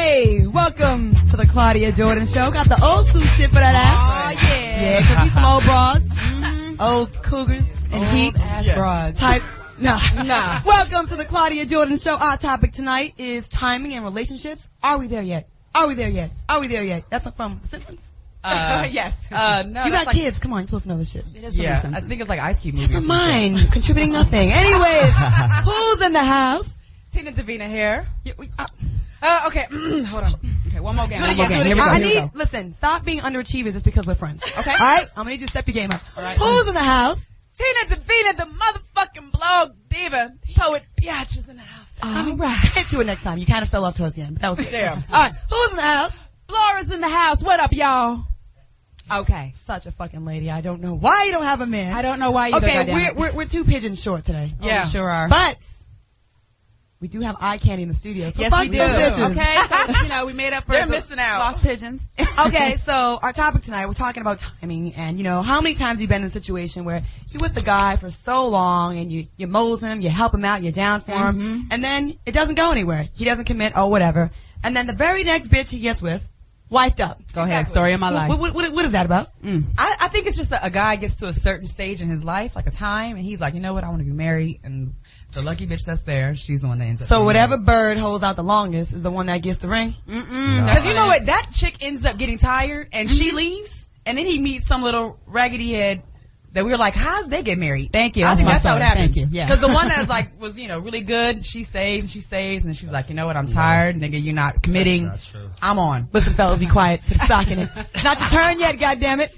Hey, welcome to the Claudia Jordan Show. Got the old school shit for that ass. Oh, yeah. Yeah, because we some old broads, old cougars, and heat ass broads. Type. Nah. Welcome to the Claudia Jordan Show. Our topic tonight is timing and relationships. Are we there yet? Are we there yet? Are we there yet? That's from The Simpsons. Yes. No, you got kids. Come on, you're supposed to know this shit. It is from The Simpsons. I think it's like Ice Cube movie. Never mind. Contributing nothing. Anyways, who's in the house? Tina Davina here. Okay. Hold on. Okay, one more game. Do it again. Here we go. I need, listen, stop being underachievers just because we're friends. Okay. All right? I'm going to need you to step your game up. All right. Who's in the house? Tina Davina, the motherfucking blog diva. Poet Biatch is in the house. All right. Get to it next time. You kind of fell off towards the end, but that was good. Damn. All right. Who's in the house? Flora's in the house. What up, y'all? Okay. Such a fucking lady. I don't know why you don't have a man. I don't know why you don't. Okay, we're 2 pigeons short today. Yeah. We sure are. But we do have eye candy in the studio. So yes, fuck we do. those bitches. Okay, so, you know, we made up for They're the missing out. lost pigeons. Okay, so our topic tonight, we're talking about timing, and you know, how many times you've been in a situation where you're with the guy for so long, and you mose him, you help him out, you're down for him, and then it doesn't go anywhere. He doesn't commit, or whatever, and then the very next bitch he gets with, wiped up. Go ahead, story of my life. What is that about? I think it's just that a guy gets to a certain stage in his life, like a time, and he's like, you know what, I want to be married, and the lucky bitch that's there, she's the one that ends up. So whatever bird holds out the longest is the one that gets the ring? Because you know what, that chick ends up getting tired, and she leaves, and then he meets some little raggedy head that we were like, how did they get married? Thank you. I think that's my how it story. happens. Thank you. Yeah. Because the one that's like was really good, she stays, and then she's like, you know what, I'm tired, nigga, you're not committing. That's not true. I'm on. Listen, fellas, be quiet. Put a sock in it. It's not your turn yet, goddammit.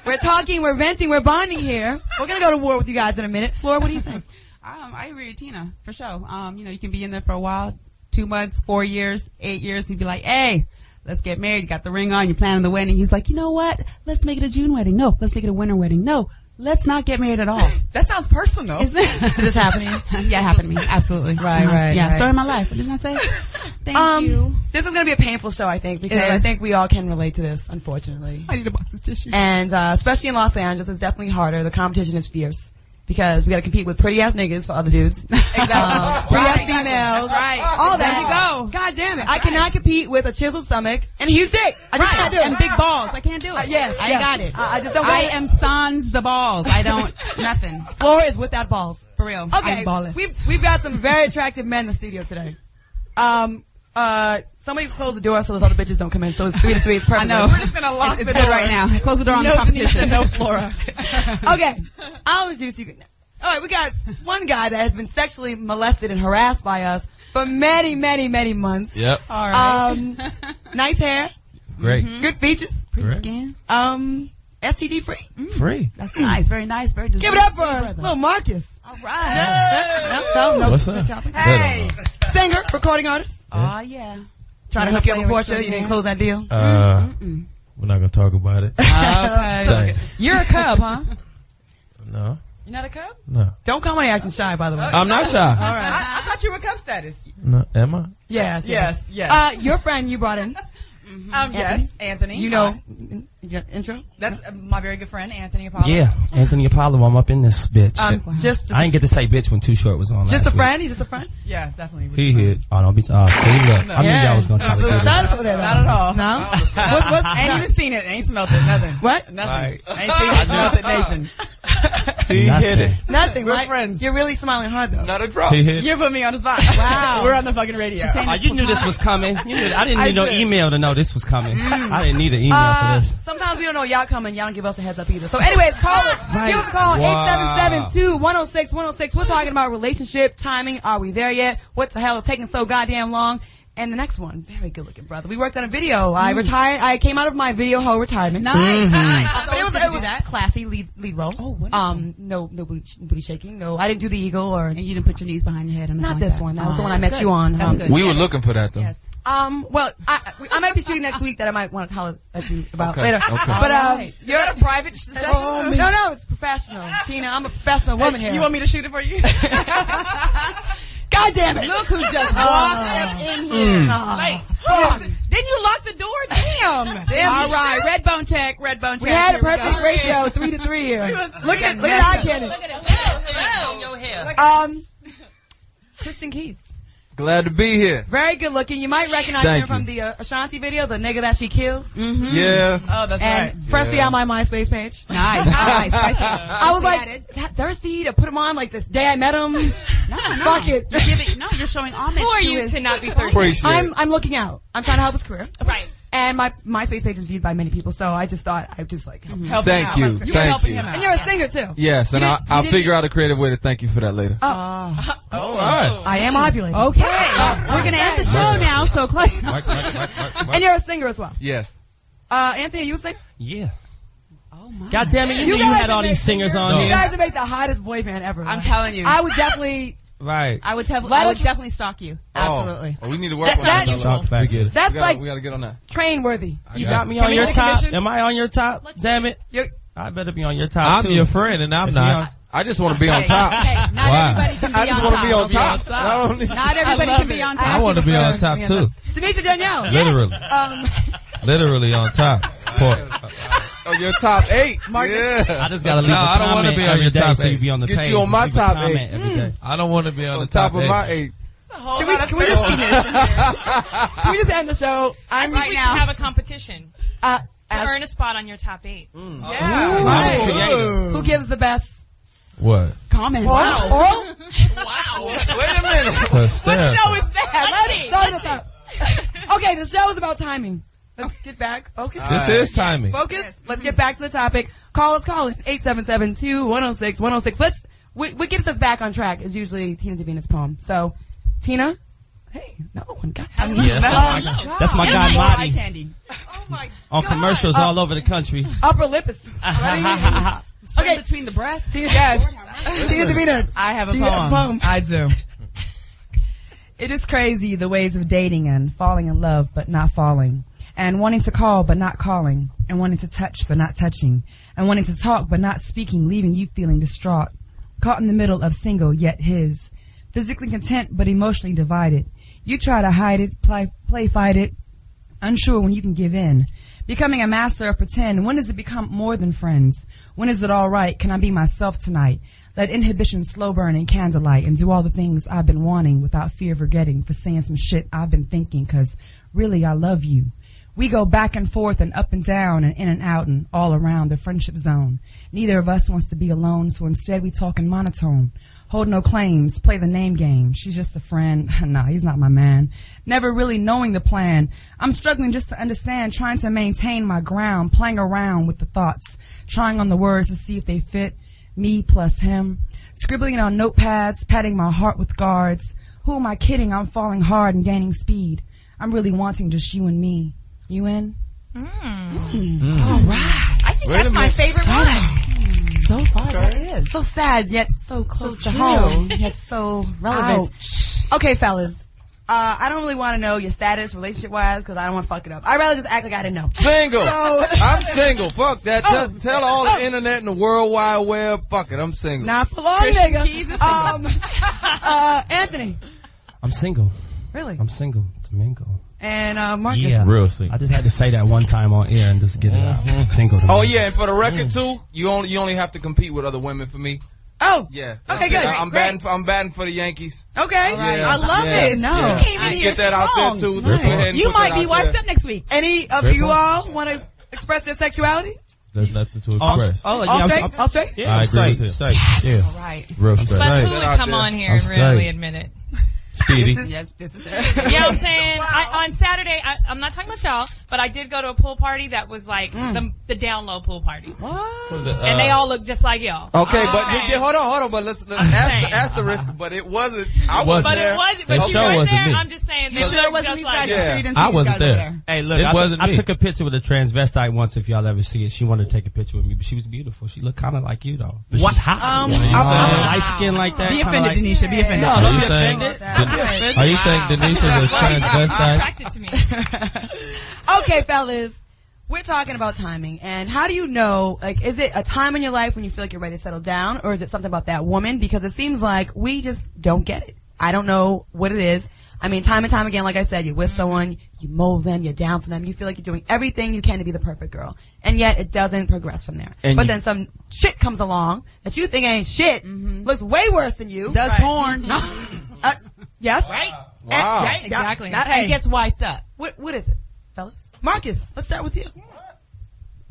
We're talking, we're venting, we're bonding here. We're gonna go to war with you guys in a minute. Flora, what do you think? I agree with Tina, for sure. You know, you can be in there for a while, 2 months, 4 years, 8 years, and be like, hey, let's get married. You got the ring on, you're planning the wedding. He's like, you know what? Let's make it a June wedding. No, let's make it a winter wedding. No, let's not get married at all. That sounds personal. Isn't it? Is this happening? Yeah, it happened to me. Absolutely. Right. Yeah, story of my life. What did I say? Thank you. This is going to be a painful show, I think, because It is. I think we all can relate to this, unfortunately. I need a box of tissue. And especially in Los Angeles, it's definitely harder. The competition is fierce because we got to compete with pretty ass niggas for other dudes. Pretty ass females. That's right. All There that. you go. God damn it. I cannot compete with a chiseled stomach and a huge dick. I just can't do it. And big balls. I can't do it. Yes, I yes. got it. I just don't I got it. am sans the balls. I don't, nothing. Flora is without balls. For real. Okay, I'm ballless. we've got some very attractive men in the studio today. Somebody close the door so those other bitches don't come in. So it's 3 to 3. It's perfect. I know. We're just gonna lock It's the good door right now. Close the door on the No, competition. no, Flora. Okay, I'll introduce you. All right, we got one guy that has been sexually molested and harassed by us for many, many, many months. Yep. All right. Nice hair, Great. good features, Pretty Correct. skin. STD free. Free. That's nice. Very nice. Very Give it up for little Marcus. All right. No, What's up? Hey, singer, recording artist. Oh, yeah. Trying to hook you up with Portia. You didn't close that deal. We're not gonna talk about it. Okay. Thanks. you're a cub, huh? No. You're not a cub? No. Don't come on here acting shy, by the way. I'm not shy. All right. I thought you were cub status. No. Am I? Yes. Yes. Your friend you brought in. Yes, Anthony. You know, your intro. That's my very good friend, Anthony Apollo. Yeah, Anthony Apollo. I'm up in this bitch. Just I didn't get to say bitch when Too Short was on. just a last friend. He's just a friend. Yeah, definitely. Week. He hit. Oh, don't be. Oh, see, look. I knew y'all was gonna try to do this. Not over there, Not at all. No. Ain't even seen it. Ain't smelt it. Nothing. What? Nothing. Right. Ain't seen it. Smelt it. Nathan. He hit it. Nothing. We're right? friends. You're really smiling hard though. Not a drop. He hit. You put me on the spot. Wow. We're on the fucking radio. Oh, you knew this was coming. You knew, I didn't need no did. email to know this was coming. I didn't need an email for this. Sometimes we don't know y'all coming. Y'all don't give us a heads up either. So anyways, call it. Right. Give us a call. Wow. 877-2-106-106. We're talking about relationship timing. Are we there yet? What the hell is taking so goddamn long? And the next one, very good looking brother. We worked on a video. I retired. I came out of my video hoe retirement. Nice. Nice. But it was classy lead role. Oh, wonderful. No booty shaking. No, I didn't do the eagle or And you didn't put your knees behind your head. Or not nothing this like one. That That was the one I That's met good. you on. That's good. We Yes. were looking for that though. Yes. Well, I might be shooting next week that I might want to holler at you about Okay, later. okay. But Alright. You're at a private session. no, it's professional. Tina, I'm a professional woman here. You want me to shoot it for you? God damn it! Look who just walked up in here. Didn't you lock the door? Damn. All right. Red bone check. Red bone check. We had a Here we perfect go. ratio, 3 to 3 here. Look at eye candy. Look at it. Christian Keats. Glad to be here. Very good looking. You might recognize him from the Ashanti video, the nigga that she kills. Mm-hmm. Yeah. Oh, that's right. Freshly on my MySpace page. Nice. I was like, is that thirsty to put him on like this day I met him? No. Fuck it. You're showing homage Who are to you his... to not be thirsty? I'm looking out. I'm trying to help his career. Right. And my MySpace page is viewed by many people, so I just thought I'd just like help him. Thank you. Thank you. And you're a singer too. Yes, and I'll figure out a creative way to thank you for that later. All right. I am ovulating. Okay. We're going to end the show now, so Clay. And you're a singer as well. Yes. Anthony, you a singer? Yeah. Oh, my. God damn it, you had all these singers on You here. guys would make the hottest boy band ever. I'm telling you. I would definitely... Right. I would definitely stalk you. Absolutely. Oh, we need to work on that. That's like we gotta get on that. train worthy. You got me on your top. Am I on your top? Damn it. I better be on your top, I'm your friend, and I'm not. I just want to be on top. Okay, not everybody can be I just on want top. to be on top. Not everybody can be on top. I want to be on top too. Denisha Danielle. Literally. Literally on top. Oh, your top 8. Marcus. Yeah. I just gotta leave I don't want to be on your top so you 8. be on the Get page. you on my Just leave a top comment 8. every day. I don't want to be on the top of 8. my 8. Can we just see this? Can we just end the show? I think we should have a competition to earn a spot on your top 8. Yeah. Right. Creative. Who gives the best? What? Comments. Wow. Wait a minute. What show is that? Let's see. Let's start this up. Okay, the show is about timing. Let's get back. Okay. This is timing. Focus. Let's get back to the topic. Call us. 877-2-106-106. Let's. What gets us back on track is usually Tina Davina's poem. So, Tina. Hey, another one. God. Yeah, that's my guy, Lottie. Candy. Oh, my On commercials all over the country. Upper lip is. Okay. Between the breasts. Yes. Tina Davina. I have a Tina, poem. I do. It is crazy the ways of dating and falling in love but not falling, and wanting to call but not calling, and wanting to touch but not touching, and wanting to talk but not speaking, leaving you feeling distraught, caught in the middle of single yet his, physically content but emotionally divided. You try to hide it, play fight it, unsure when you can give in, becoming a master of pretend. When does it become more than friends? When is it all right? Can I be myself tonight? Let inhibition slow burn in candlelight and do all the things I've been wanting without fear of forgetting, for saying some shit I've been thinking, 'cause really I love you. We go back and forth and up and down and in and out and all around the friendship zone. Neither of us wants to be alone, so instead we talk in monotone. Hold no claims, play the name game. She's just a friend. Nah, he's not my man. Never really knowing the plan. I'm struggling just to understand, trying to maintain my ground, playing around with the thoughts, trying on the words to see if they fit. Me plus him. Scribbling on notepads, patting my heart with guards. Who am I kidding? I'm falling hard and gaining speed. I'm really wanting just you and me. You in? All right. I think that's my favorite one. So far, that is. So sad, yet so close to home, yet so relevant. Ouch. Okay, fellas. I don't really want to know your status relationship-wise because I don't want to fuck it up. I'd rather just act like I didn't know. Single. So, I'm single. Fuck that. Tell all the internet and the World Wide Web. Fuck it. I'm single. not for long, nigga. Anthony. I'm single. Really? I'm single. It's a mingle. And Marcus. Yeah. Real single. I just had to say that one time on air and just get it out. Single. to Oh me. yeah, and for the record too, you only have to compete with other women for me. Oh. Yeah. Okay, That's good. it. I'm batting for the Yankees. Okay. Yeah. I love it. No. You came in Just here get that out strong. there too. Just go ahead and You put might that be out wiped there. up next week. Any of Great you point. all want to express their sexuality? There's nothing to Oh, express. oh, All yeah. straight? All straight? Yeah, I I'm agree straight. with him. Straight. Yeah. Right. Real straight. But who Get would out come there. on here I'm and really straight. admit it? Speedy. Yes, this is You know what I'm saying? On Saturday, I'm not talking about y'all, but I did go to a pool party that was like the down low pool party. What was it? And they all look just like y'all. Okay, but hold on, but let's asterisk. But it wasn't. I was But there. it wasn't. That But you show weren't wasn't there. me. I'm just saying. They You sure it look wasn't just these like guys? Yeah. You sure you didn't see I these wasn't guys over there. Hey, look, It wasn't I me. took a picture with a transvestite once. If y'all ever see it, she wanted to take a picture with me, but she was beautiful. She looked kind of like you though. But she's hot. Light skin like that. Be kinda offended, like, Denisha. Be offended. No, Are don't you be saying? offended. Are you saying Denisha's a transvestite? attracted to me. Okay, fellas. We're talking about timing. And how do you know, like, is it a time in your life when you feel like you're ready to settle down? Or is it something about that woman? Because it seems like we just don't get it. I don't know what it is. I mean, time and time again, like I said, you're with someone, you mold them, you're down for them, you feel like you're doing everything you can to be the perfect girl. And yet it doesn't progress from there. And but then some shit comes along that you think ain't shit, looks way worse than you. Does porn. No. Yes? Right. Wow. Right, exactly. It gets wiped up. What is it, fellas? Marcus, let's start with you.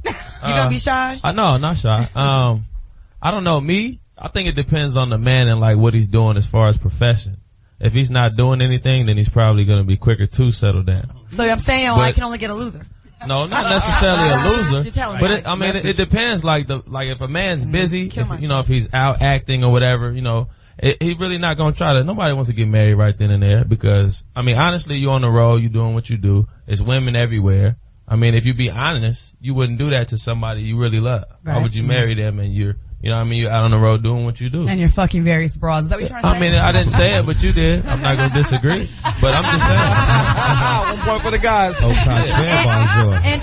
You gonna be shy? No, not shy. I don't know. Me, I think it depends on the man and like what he's doing as far as profession. If he's not doing anything, then he's probably going to be quicker to settle down. So I'm saying, I can only get a loser. No, not necessarily a loser. You're telling But me. it depends. Like if a man's busy, if he's out acting or whatever, he really not going to try to. Nobody wants to get married right then and there because honestly, you're on the road, you're doing what you do. It's women everywhere. If you be honest, you wouldn't do that to somebody you really love. Right. Why would you marry them and you're you're out on the road doing what you do? And you're fucking various bras. Is that what you're trying to say? I didn't say it, but you did. I'm not going to disagree. But I'm just saying. 1 point for the guys. And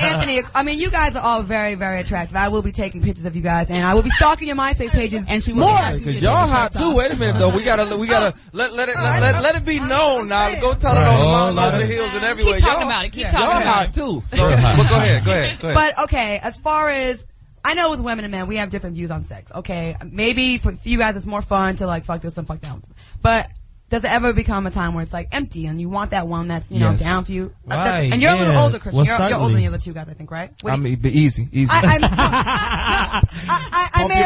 Anthony, you guys are all very, very attractive. I will be taking pictures of you guys, and I will be stalking your MySpace pages and she more. Because y'all hot too. Wait a minute though. We gotta let it be known now. Go tell it on the mountain, over the hills, and everywhere. Keep talking about it. Keep talking y'all about it. Y'all hot too. So, but go ahead. But okay, as far as I know, with women and men, we have different views on sex. Okay, maybe for you guys, it's more fun to like fuck this and fuck that one. But does it ever become a time where it's like empty and you want that one that's down for you? Right, and you're a little older, Christian. Well, you're older than the other two guys, I think, right? Easy. I may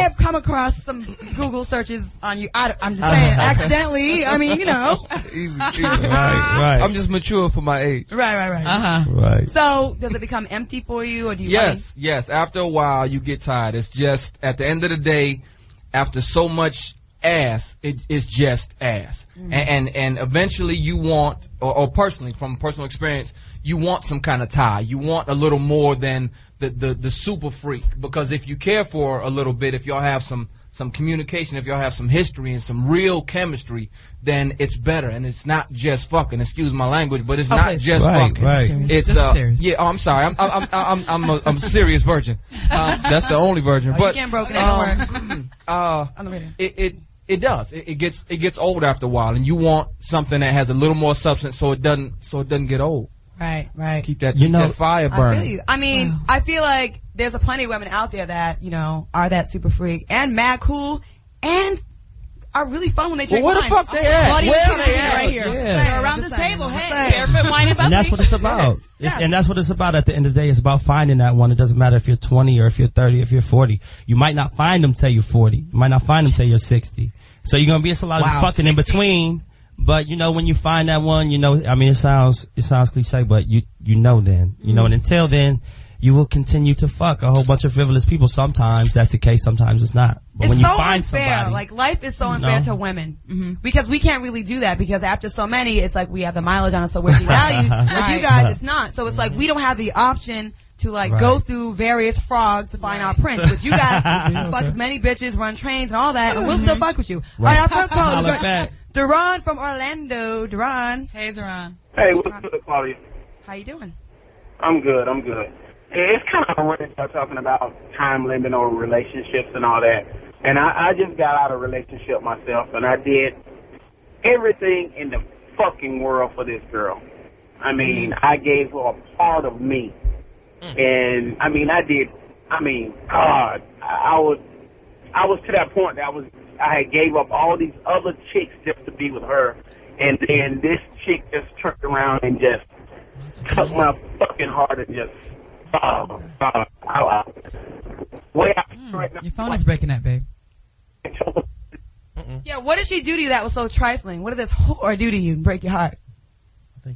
have come across some Google searches on you. I'm just saying, accidentally. Easy. Right. I'm just mature for my age. Right. Right. So, does it become empty for you, or do you? Yes. After a while, you get tired. It's just at the end of the day, after so much ass, it's just ass. And eventually you want, or personally, from personal experience, you want some kind of tie. You want a little more than the super freak. Because if you care for a little bit, if y'all have some communication, if y'all have some history and some real chemistry, then it's better. And it's not just fucking. Excuse my language, but it's not just fucking. Right. It's yeah. Oh, I'm sorry. I'm a serious virgin. That's the only virgin. But you can't broken it. It does. It gets old after a while, and you want something that has a little more substance, so it doesn't get old. Right. Keep that fire burning. I feel you. I feel like there's a plenty of women out there that are that super freak and mad cool and are really fun when they drink wine. Where the fuck they at? Where they at? Right here. They're around the table. Hey, barefoot wine about And that's what it's about. And that's what it's about at the end of the day. It's about finding that one. It doesn't matter if you're 20 or if you're 30, if you're 40. You might not find them till you're 40. You might not find them till you're 60. So you're going to be a lot of fucking 60. In between. But, when you find that one, it sounds cliche, but you know then. And until then, you will continue to fuck a whole bunch of frivolous people. Sometimes that's the case. Sometimes it's not. But when you find unfair. somebody, like life is so unfair to women because we can't really do that because after so many, it's like we have the mileage on us, so we're devalued. With you guys, it's not. So it's like we don't have the option to go through various frogs to find our prince. But you guys fuck as many bitches, run trains and all that, and we'll still fuck with you. All right, our first call is Duran from Orlando. Duran. Hey, Duran. Hey, what's good, Claudia? How you doing? I'm good. It's kind of weird start talking about time limit on relationships and all that. And I just got out of a relationship myself, and I did everything in the fucking world for this girl. I gave her a part of me. And, God, I was to that point that I had gave up all these other chicks just to be with her. And then this chick just turned around and just took my fucking heart and just, Your phone is breaking up, babe. Yeah, what did she do to you that was so trifling? What did this whore do to you and break your heart?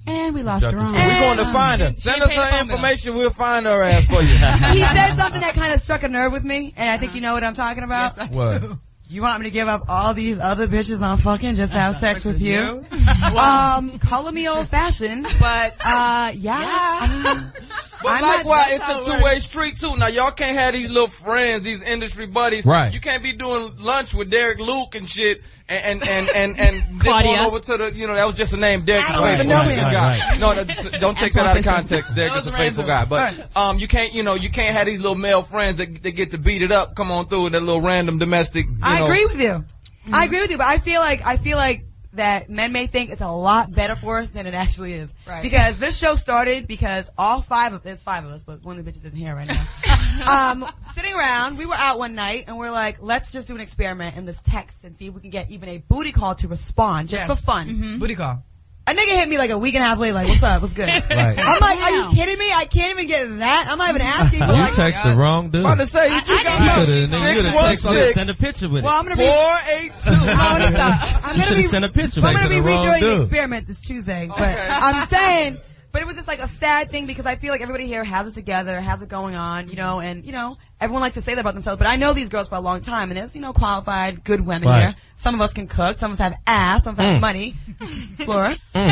And we lost her on. We're going to find her. Send us her information. We'll find her ass for you. He said something that kind of struck a nerve with me, and I think you know what I'm talking about. Yes, what? You want me to give up all these other bitches I'm fucking just to have sex with you? Calling me old fashioned, but yeah. But likewise, it's a two-way street too. Now y'all can't have these little friends, these industry buddies. Right. You can't be doing lunch with Derek Luke and shit, and zip on over to the. That was just a name. Derek is a faithful guy. No, don't take that out of context. Derek is a faithful guy. But you can't have these little male friends that get to beat it up. Come on through with that little random domestic. I agree with you. But I feel like that men may think it's a lot better for us than it actually is. Right. Because this show started because there's five of us, but one of the bitches isn't here right now. Sitting around, we were out one night and we're like, let's just do an experiment in this text and see if we can get even a booty call to respond just for fun. Booty call. A nigga hit me like a week and a half later, like, what's up? What's good? Right. I'm like, are you kidding me? I can't even get that. I'm not even asking. You Like, text the wrong dude. I'm about to say, you just got You should have 616. Send a picture with it. well, I'm gonna be. 482. I'm gonna stop. I'm You gonna should be. have sent a picture. I'm with gonna it. be the wrong redoing the dude. experiment this Tuesday, but Okay. I'm saying. But it was just like a sad thing because I feel like everybody here has it together, has it going on, and everyone likes to say that about themselves. But I know these girls for a long time, and there's qualified, good women Right. here. Some of us can cook, some of us have ass, some of us have money. Flora, Good Flora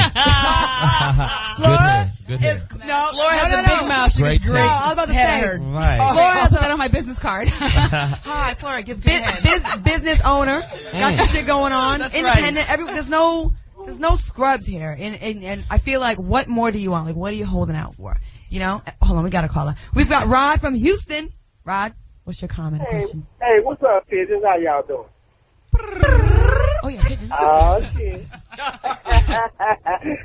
hair. Good hair. no, Flora has no, a no, big no. mouth. She Great was No, great. I was about to Head say. hurt. Right. Flora I'll has put that a on my business card. Hi, Flora. Give good head. business owner, got your shit going on, That's independent. There's no scrubs here, and I feel like, what more do you want? Like, what are you holding out for? Hold on, we got a caller. We've got Rod from Houston. Rod, what's your comment? Or question? Hey, what's up, pigeons? How y'all doing? Oh yeah, pigeons. Oh, shit.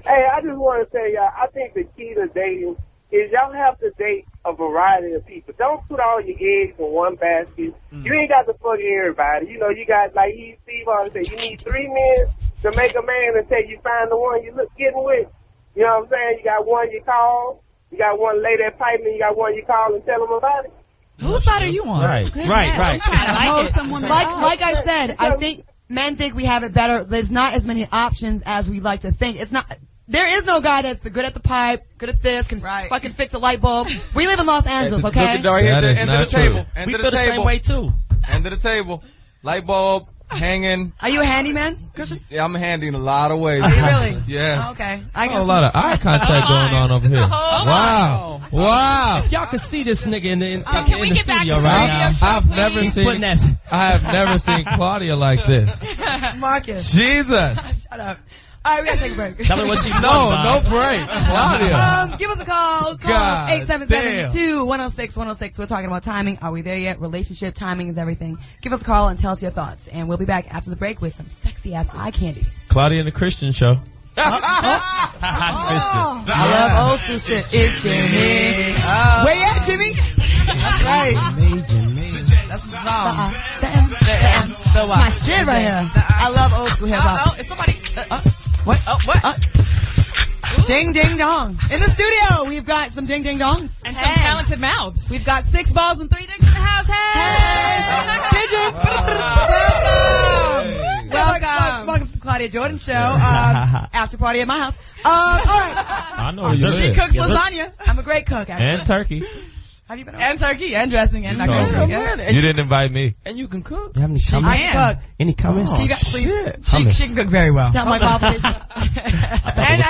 Hey, I just want to say, y'all, I think the key to dating is y'all have to date a variety of people. Don't put all your eggs in one basket. You ain't got to fuck everybody. You got, like Steve always said, you need 3 men to make a man until you find the one you look getting with. You know what I'm saying? You got one you call, you got one lay that pipe, and you got one you call and tell them about it. Whose side are you on? Right. Like I said, I think men think we have it better. There's not as many options as we like to think. It's not. There is no guy that's good at the pipe, good at this, can fucking fix a light bulb. We live in Los Angeles, okay? Look at That is the end of not the table. true. End We of feel the the same table. way too. End of the table. Light bulb hanging. Are you a handyman, Christian? Yeah, I'm handy in a lot of ways. Really? Yeah. Oh, okay. A lot of eye contact going on over here. Wow. Wow. Y'all can see this nigga in the Can we in the get back studio to the right radio now. show, I've never please? seen. Putting that. I have never seen Claudia like this. Marcus. Jesus. Shut up. All right, we gotta take a break. Tell me what she's No break. Claudia. Give us a call. Call God 877-2-106-106. We're talking about timing. Are we there yet? Relationship timing is everything. Give us a call and tell us your thoughts. And we'll be back after the break with some sexy ass eye candy. Claudia and the Christian Show. I love old school shit. It's Jimmy. Where you at, Jimmy? That's right. That's the song. So my shit right here. I love old school hip hop. Oh, it's somebody. What? Ding ding dong. In the studio, we've got some ding ding dongs. And some talented mouths. We've got 6 balls and 3 dicks in the house. Hey! Pigeons. Welcome to the Claudia Jordan Show. After party at my house. All right. I know where you She live. cooks lasagna I'm a great cook, actually. And turkey. Have you been over? and turkey and dressing and told macaroni. me. Yeah. You didn't invite me. And you can cook. You have any I comments? can cook. Any comments? You got, please. She can cook very well. Sound my qualifications. And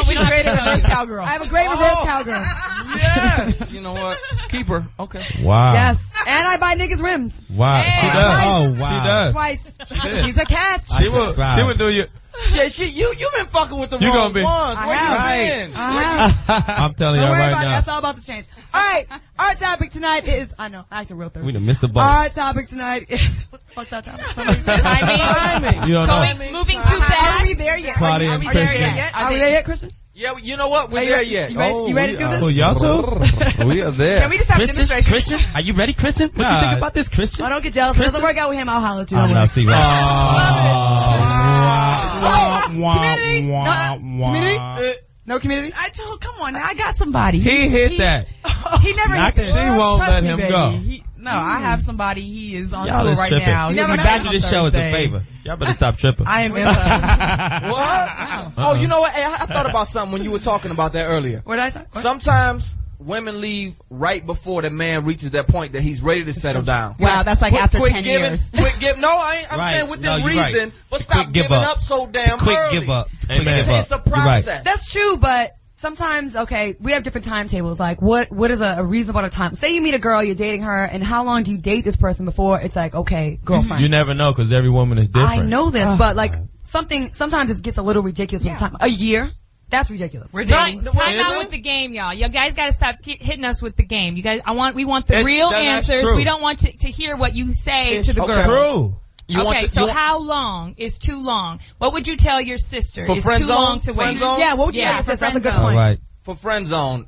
she's great at reverse cowgirl. I have a great reverse cowgirl. Yeah. You know what? Keep her. Okay. Wow. Yes. And I buy niggas rims. Wow. She Hey. does. Oh, wow. She does. Twice. She's a catch. I She will. subscribe. She would do you. Yeah, you been fucking with the You wrong gonna be- ones. I Where have. you been? I'm telling Don't y'all worry right about it. now. That's all about to change. All right. Our topic tonight is, I know, I acting real thirsty. We done missed the boat. Our topic tonight is, what the fuck's our topic? Somebody say Timing. You don't know. Moving too fast. Are we there yet? Claudia Are and we there Christian. yet? Are we there yet, Christian? Yeah, you know what? We're Are you there ready- yet. you ready to do this? Oh, y'all too? We are there. Can we just have a Christian, demonstration? Christian, are you ready, Christian? What you Nah. think about this, Christian? Oh, don't get jealous. If it doesn't Kristen? work out with him, I'll holler at you. Oh, Don't no, worry. see, Community? No community? I told, come on now, I got somebody. He hit that. He never hit this. She won't Trust let me, him baby. go. No, I have somebody. He is on Y'all tour is right tripping. now. You He'll never be know. back Back on to the show, it's a Thursday. favor. Y'all better stop tripping. I am in. What? Oh, you know what? Hey, I thought about something when you were talking about that earlier. What did I say? What? Sometimes women leave right before the man reaches that point that he's ready to settle down. Wow, that's like after 10 years. Quit give. No, I ain't. I'm Right. saying within No, you're right. reason, but The stop quick give giving up. up so damn Quick early. give up. Amen. Quick give up. It's a You're right. process. That's true, but sometimes, okay, we have different timetables. Like, what is a reasonable amount of time? Say you meet a girl, you're dating her, and how long do you date this person before it's like, okay, girlfriend? You never know because every woman is different. I know this, but like sometimes it gets a little ridiculous with time. A year? That's ridiculous. We're Time dating. out with the game, y'all. You guys got to stop hitting us with the game. You guys, we want the It's- real that's answers. true. We don't want to hear what you say to the Okay. girls. True. So how long is too long? What would you tell your sister for is friend too zone? long to wait? Yeah, what would you tell your sister? That's a good point. All right. For friend zone,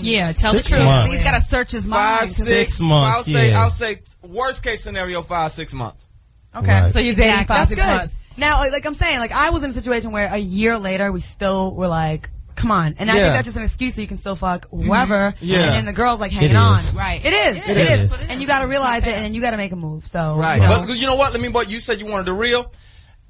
Yeah, tell 6 the truth. months. He's got to search his mind. 6 months. I'll say worst case scenario 5-6 months. Okay. Right. So you're dating Exactly. 5, That's 6 good. months. Now, like I'm saying, like I was in a situation where a year later we still were like, come on. And I Yeah. think that's just an excuse so you can still fuck whoever. Yeah. And then the girl's like hanging It on. is. Right. It is. It It is. is. And you got to realize it and you got to make a move. So, Right. you know. But you know what? You said you wanted the real.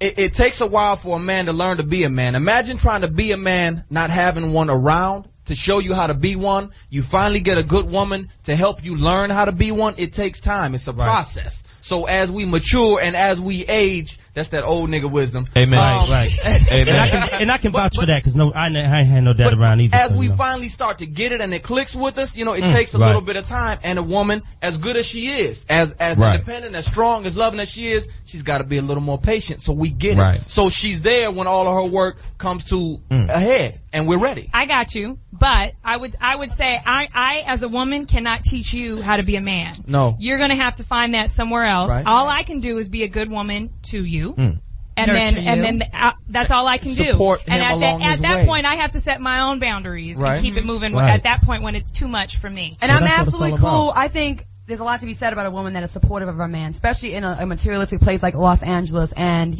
It takes a while for a man to learn to be a man. Imagine trying to be a man, not having one around to show you how to be one. You finally get a good woman to help you learn how to be one. It takes time. It's a process. So as we mature and as we age, that's that old nigga wisdom. Amen. Right. And I can vouch for that because I ain't had no dad around either. As so, we you know. finally start to get it and it clicks with us, it takes a little bit of time. And a woman, as good as she is, as independent, as strong, as loving as she is, she's got to be a little more patient. So we get it. So she's there when all of her work comes to a head, and we're ready. I got you, but I would say I as a woman cannot teach you how to be a man. No. You're going to have to find that somewhere else. Right. All I can do is be a good woman to you. And Nurture then that's all I can do. Support and him along at his that way. point, I have to set my own boundaries Right. and keep it moving. Right. At that point, when it's too much for me. And So I'm that's what it's absolutely all cool. about. I think there's a lot to be said about a woman that is supportive of her man, especially in a materialistic place like Los Angeles. And,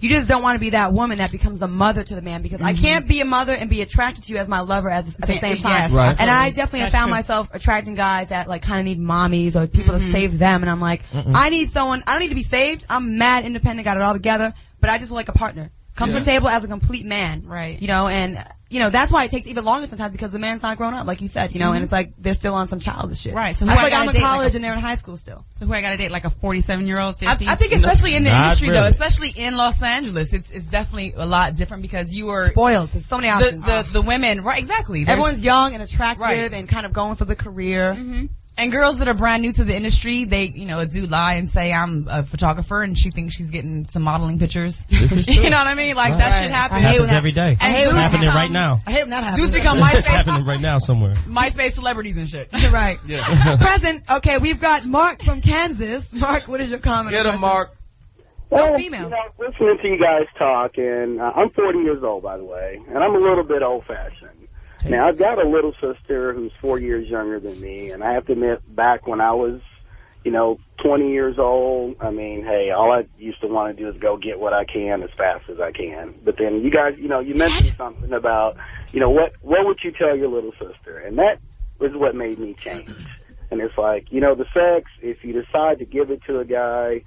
you just don't want to be that woman that becomes a mother to the man because I can't be a mother and be attracted to you as my lover at the same time. Yes, Right. And I definitely have That's found true. myself attracting guys that like kind of need mommies or people to save them. And I'm like, I need someone. I don't need to be saved. I'm mad independent, got it all together, but I just want like a partner. Come to the table as a complete man. Right. And that's why it takes even longer sometimes because the man's not grown up, like you said, and it's like they're still on some childish shit. Right, so I who feel I like gotta I'm in date, college like and they're in high school still. So who I got to date, like a 47-year-old, 50? I think especially in the Not industry, though, really. especially in Los Angeles, it's definitely a lot different because you are Spoiled. There's so many options. the women, right? Exactly. There's- Everyone's young and attractive Right. and kind of going for the career. And girls that are brand new to the industry, they, do lie and say I'm a photographer and she thinks she's getting some modeling pictures. This is true. You know what I mean? Like that shit happens. happens every day. And It's dudes happening become- right now. I hate when that happens. Dudes become It's MySpace, happening right now somewhere. MySpace celebrities and shit. right. Present. Okay, we've got Mark from Kansas. Mark, what is your comment? Get him, Mark. No females. Listening to you guys talk, and I'm 40 years old, by the way, and I'm a little bit old-fashioned. Now, I've got a little sister who's 4 years younger than me, and I have to admit, back when I was, 20 years old, I mean, hey, all I used to want to do is go get what I can as fast as I can. But then you guys, you mentioned something about, what would you tell your little sister? And that was what made me change. And it's like, the sex, if you decide to give it to a guy,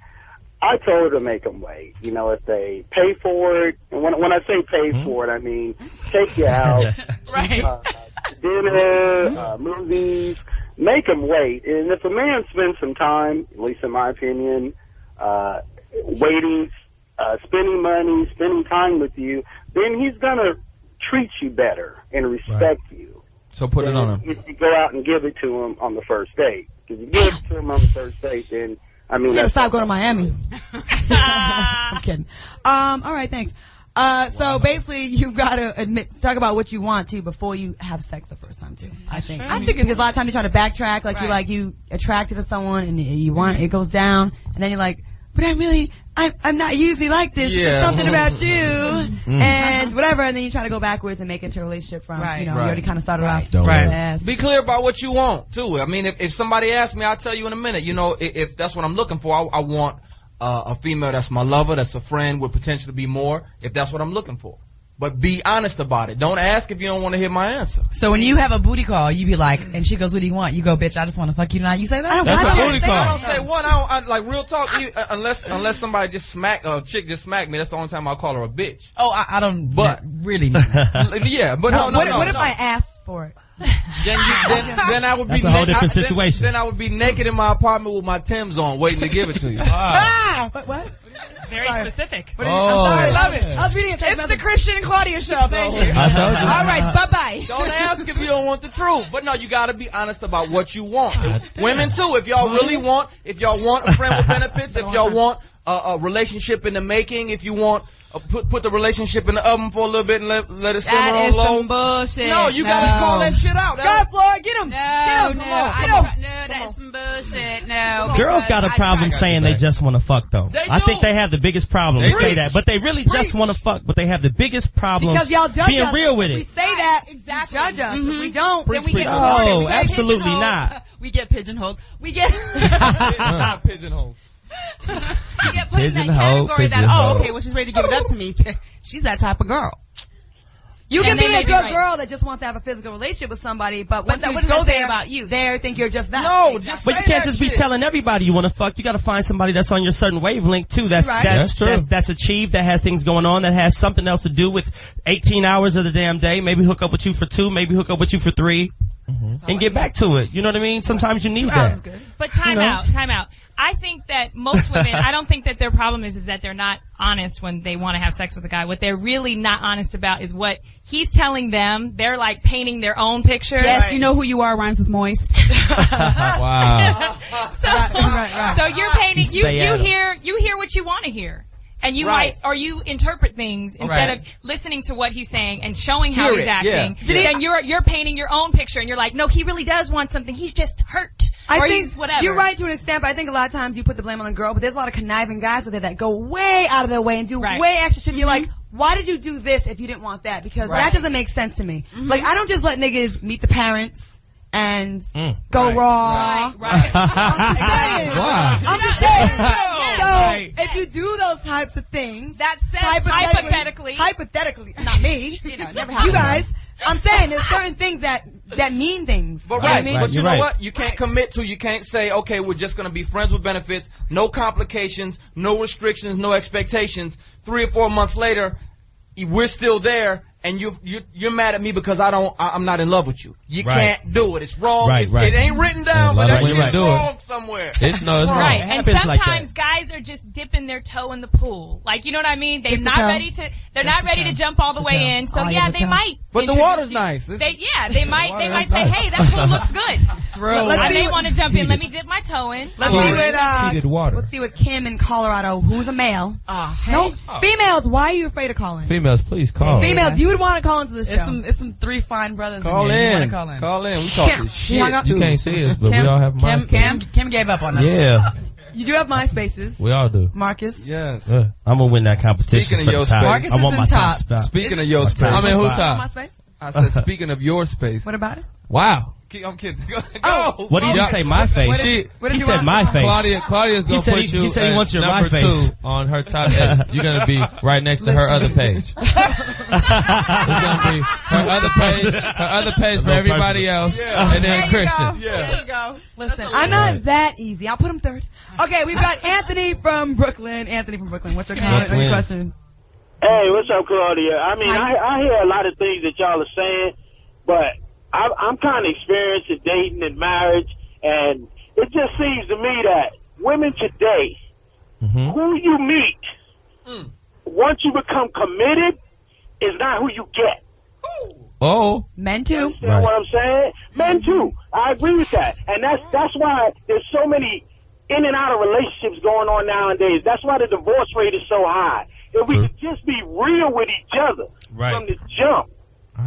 I told her to make them wait. If they pay for it, and when I say pay for it, I mean take you out, Right. dinner, movies, make them wait. And if a man spends some time, at least in my opinion, waiting, spending money, spending time with you, then he's gonna treat you better and respect you. So put it on him. If you go out and give it to him on the first date, because you give it to him on the first date, then You gotta stop going to Miami. I'm kidding. All right, thanks. So basically, you've got to talk about what you want to before you have sex the first time too. I think. I think because a lot of times you try to backtrack, like you attracted to someone and you want it goes down, and then you're like, but I'm not usually like this. It's just something about you and whatever, and then you try to go backwards and make it into a relationship from you already kind of started off. Right. Be clear about what you want too. I mean, if somebody asks me, I'll tell you in a minute. If that's what I'm looking for, I want a female that's my lover, that's a friend, would potentially be more. If that's what I'm looking for, but be honest about it. Don't ask if you don't want to hear my answer. So when you have a booty call, you be like, and she goes, "What do you want?" You go, "Bitch, I just want to fuck you tonight." You say that? That's a booty I call. don't say what. I like real talk. Unless somebody just a chick just smacked me. That's the only time I'll call her a bitch. Oh, I don't. But really. Yeah, but no. What if I ask for it? Then I would be That's a whole different situation. Then I would be naked in my apartment with my Timbs on, waiting to give it to you. What? Very specific. I'm sorry. I love it. I was reading a text It's the message. Christian and Claudia show. Thank you. I told you. All right, bye-bye. Don't ask if you don't want the truth. But no, you got to be honest about what you want. Women too. If y'all want a friend with benefits, if y'all want a relationship in the making, if you want put the relationship in the oven for a little bit and let it simmer That on is low. some bullshit. No, you gotta call that shit out. Go, Floyd, get him. No, Get him. that's some bullshit. No, Girls got a problem saying they just want to fuck, though. I think they have the biggest problem to say that. But they really just want to fuck, but they have the biggest problem Because y'all judge being us. real with We it. say that. Exactly. You judge us. If we don't. Then we get No, rewarded. We get absolutely pigeonholed. not. We get pigeonholed. We get Not pigeonhole. we get put in that Pigeonhole, category that pigeonhole. okay, well she's ready to give it up to me. She's that type of girl. You can And be they a may be good right. girl that just wants to have a physical relationship with somebody, but once that- you what does go that say there about you? they think you're just that. No, just But you say can't that just be shit. telling everybody you want to fuck. You got to find somebody that's on your certain wavelength too. That's Right. that's That's true. that's achieved. That has things going on. That has something else to do with 18 hours of the damn day. Maybe hook up with you for 2. Maybe hook up with you for 3, and get back to it. You know what I mean? Sometimes you need that. But time out. I think that most women, I don't think that their problem is that they're not honest when they want to have sex with a guy. What they're really not honest about is what he's telling them. They're like painting their own picture. Yes, you know who you are rhymes with moist. Wow. So you're painting. You stay at 'em. hear what you want to hear. And you Right. might, or you interpret things instead of listening to what he's saying and showing how Hear he's it, acting. yeah. Then you're painting your own picture, and you're like, no, he really does want something. He's just hurt. I or think he's whatever. you're right to an extent, but I think a lot of times you put the blame on the girl, but there's a lot of conniving guys out there that go way out of their way and do Right. way extra shit. You're like, why did you do this if you didn't want that? Because that doesn't make sense to me. Like, I don't just let niggas meet the parents and go raw. Right. I'm just saying. Wow. I'm just saying. Right. So if you do those types of things, That said, hypothetically, not me, you know, never you guys, I'm saying there's certain things that mean things. But You know what I right, mean? but you You're know right. what? You can't commit to. You can't say, okay, we're just going to be friends with benefits, no complications, no restrictions, no expectations. 3 or 4 months later, we're still there, and you're mad at me because I'm not in love with you. You Right. can't do it. It's wrong. Right, right. It ain't written down, Yeah, a but lot that of shit's women do it. wrong somewhere. It's wrong. Right, It and happens like sometimes that. guys are just dipping their toe in the pool. Like, you know what I mean? They're Just the not toe. ready to. They're not ready to jump all the way in. So Oh, yeah, the they toe. might. But the introduce water's you. nice. They might say, hey, that pool looks good. Let's I see may what- want to jump in. Let me dip my toe in. Let's see what Heated water. let's see what Kim in Colorado, who's a male. No, females. Why are you afraid of calling? Females, please call. Females, you would want to call into the show. It's some 3 fine brothers Call in here. You in. wanna Call in. We talking Kim, shit, hung up. You too. can't see us, but Kim, we all have MySpace. Kim gave up on us. Yeah, You do have MySpaces, We all do. Marcus. Yes. Yeah. I'm gonna win that competition. Speaking of for the your top. space. Marcus I want is my in top top. spot. Speaking of your My space, top I mean, who spot. top? MySpace. I said, speaking of your space. What about it? Wow. I'm kidding. Go. What did you say? My face. What did He you said want? my face. Claudia's gonna said put he- you. he said he at wants your number my face. 2 on her top 8. You're gonna be right next to her other page. It's gonna be her other page for everybody else, and then Christian. There you go. Listen, I'm not that easy. I'll put him third. Okay, we've got Anthony from Brooklyn. Anthony from Brooklyn. What's your comment or your question? Hey, what's up, Claudia? I mean, I hear a lot of things that y'all are saying, but I'm kind of experienced in dating and marriage, and it just seems to me that women today, who you meet, once you become committed, is not who you get. Oh, Men too. Understand what I'm saying? Men too. I agree with that, and that's why there's so many in and out of relationships going on nowadays. That's why the divorce rate is so high. If we could just be real with each other from the jump,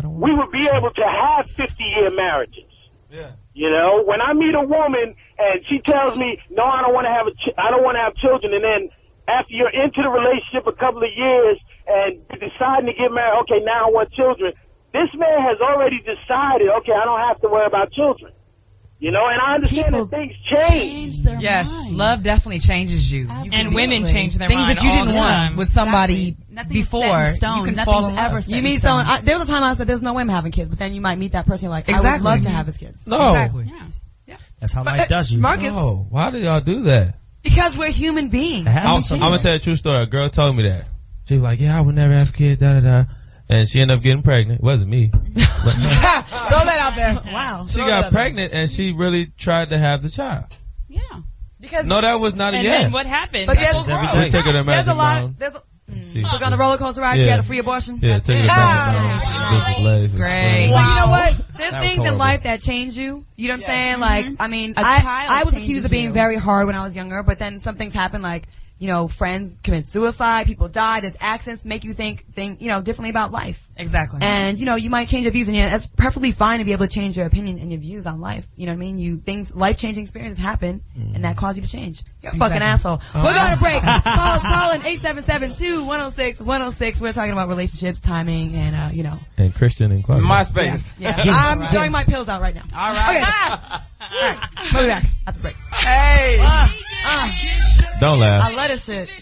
we would be able to have 50-year marriages. Yeah. You know, when I meet a woman and she tells me, "No, I don't want to have I don't want to have children," and then after you're into the relationship a couple of years and you're deciding to get married, okay, now I want children. This man has already decided, okay, I don't have to worry about children. You know, and I understand that things change. Yes, love definitely changes you. And women change their Things mind that you all didn't the want time. with somebody Exactly. Nothing's before. set in stone. You can Nothing's fall in love. ever set You in meet stone. someone. There was a time I said there's no way I'm having kids, but then you might meet that person. You're like, I would Exactly. love to have his kids. no. Exactly. That's how life does you. Marcus, No. Why did y'all do that? because we're human beings. It I'm happens gonna sometimes. tell you a true story. A girl told me that. She was like, "Yeah, I would never have kids." Da da da. And she ended up getting pregnant. It wasn't me. But Throw that out there. Wow. she got pregnant, and she really tried to have the child. Yeah. Because No, that was not a And yeah. then what happened? But there's, every We day. took her to there's a Magic lot. Mountain. There's a, She took on the roller coaster ride. She Yeah. had a free abortion. Yeah, took her to Magic Mountain. Legs was Great. swollen. But you know what? There's That was things in horrible. life that change you. You know what I'm saying? Like, I mean, A I child was accused changes of being you. very hard when I was younger, but then some things happen. Like, friends commit suicide, people die, there's accidents, make you think differently about life. Exactly. And, you might change your views, and it's perfectly fine to be able to change your opinion and your views on life. You know what I mean? Life-changing experiences happen, and that cause you to change. You're a fucking asshole. We're going to break. Call in 877-2-106-106. We're talking about relationships, timing, and, And Christian and Claudia. MySpace. Yeah. I'm throwing my pills out right now. All right. Okay. All right. We'll be back after the break. Hey. Don't laugh. I love this shit.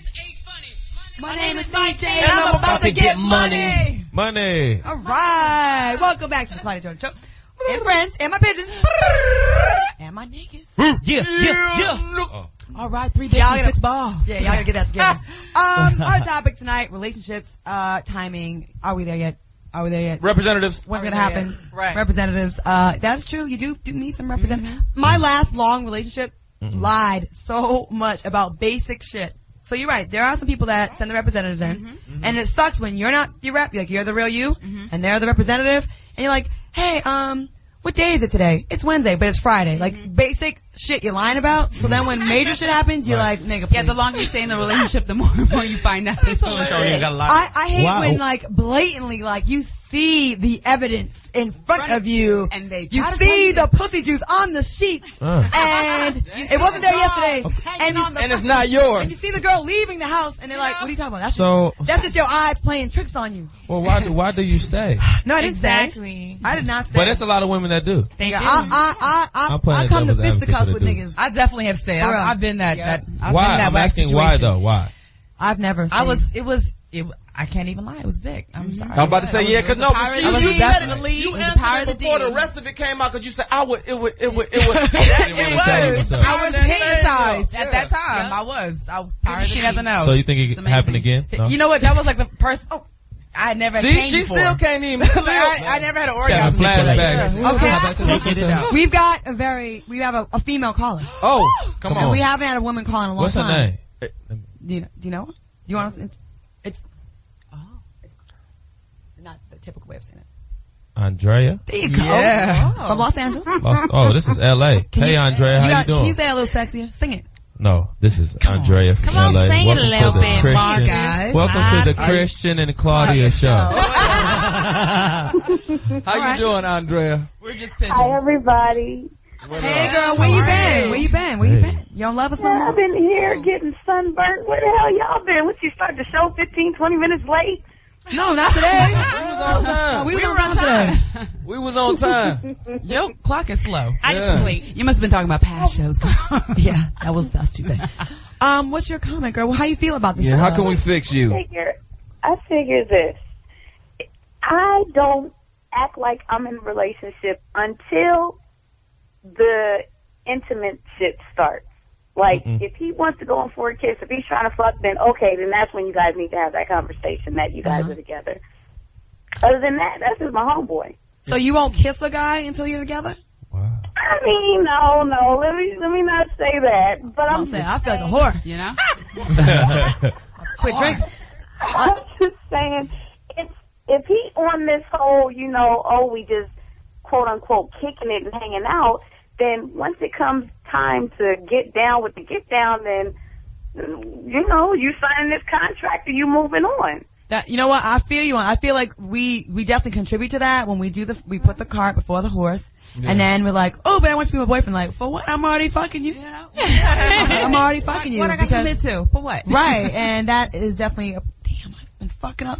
My name is CJ, and I'm about to get money. Money. All right. Welcome back to the Claudia Jordan Show. And friends, and my pigeons, and my niggas. Yeah. All right, 3 days and 6 balls. Yeah, y'all gotta get that together. Our topic tonight, relationships, timing. Are we there yet? Representatives. What's gonna happen? Right. Representatives. That's true. You do need some representatives. My last long relationship lied so much about basic shit. So you're right. There are some people that send the representatives in, and it sucks when you're not the rep. You're the real you, and they're the representative, and you're like, hey, what day is it today? It's Wednesday, but it's Friday. Like basic shit you're lying about. So then when major shit happens, you're like, nigga, please. Yeah, the longer you stay in the relationship, the more you find out. You got a lot. I hate when blatantly you see the evidence in front of you, and they you try to see tell the pussy juice on the sheets, and it wasn't there yesterday, and it's not yours. And you see the girl leaving the house, and they're like, "What are you talking about? That's just your eyes playing tricks on you." Well, why do you stay? No, I didn't Exactly. stay. I did not stay. But there's a lot of women that do. They do. I come to fisticuffs with niggas. I definitely have stayed. For real. I've been that. I've Why? been that I'm whack asking situation. why though. Why? I've never. Stayed. I can't even lie. It was dick. I'm sorry. I'm about to say yeah, because no, but I was definitely you the answered power it of the before D. the rest of it came out because you said it would. It was. I was hypnotized Yeah. at that time. Yeah. I was. Power of the See D. nothing else. So you think it amazing. happened again? No? You know what? That was like the first. Oh, I never See, came she before. still can't even. I never had an She having orgasm. flashbacks. Okay. Get it out. We have a female caller. Oh, come And on. we haven't had a woman call in a long What's her time. name? Do you know her? Do you want to? It's not the typical way of saying it. Andrea. There you go. Yeah. From Los Angeles. This is L.A. Hey, Andrea, how you doing? Can you say it a little sexier? Sing it. No, this is Andrea from Come on, LA. sing it a Welcome little to the bit, Christian. guys. Welcome to the Christian and Claudia show. How you doing, Andrea? We're just Hi, pigeons. everybody. Hey, girl, where you been? Where you been? Where you been? You don't love us no I've more? been here getting sunburnt. Where the hell y'all been? What, you started the show 15, 20 minutes late? No, not today. We was on time. We were on time today. We was on time. Your clock is slow. I just sleep. You must have been talking about past shows. Yeah, that was us Tuesday. What's your comment, girl? How you feel about this? Yeah, how can we fix you? I figure this. I don't act like I'm in a relationship until the intimate shit starts. Like, if he wants to go on for a kiss, if he's trying to fuck, then okay, then that's when you guys need to have that conversation that you guys are together. Other than that, that's just my homeboy. So you won't kiss a guy until you're together? Wow. I mean, no, let me not say that. But I'm saying, I feel like a whore. You know? Quit drinking. I'm just saying, if he on this whole, we just quote unquote kicking it and hanging out, then once it comes time to get down with the get down, then you sign this contract and you moving on. That, you know what? I feel you on. I feel like we definitely contribute to that when we we put the cart before the horse. Yeah. And then we're like, oh, but I want you to be my boyfriend. Like, for what? I'm already fucking you. I'm already fucking you. What I got to commit to? For what? Right. And that is definitely damn, I've been fucking up.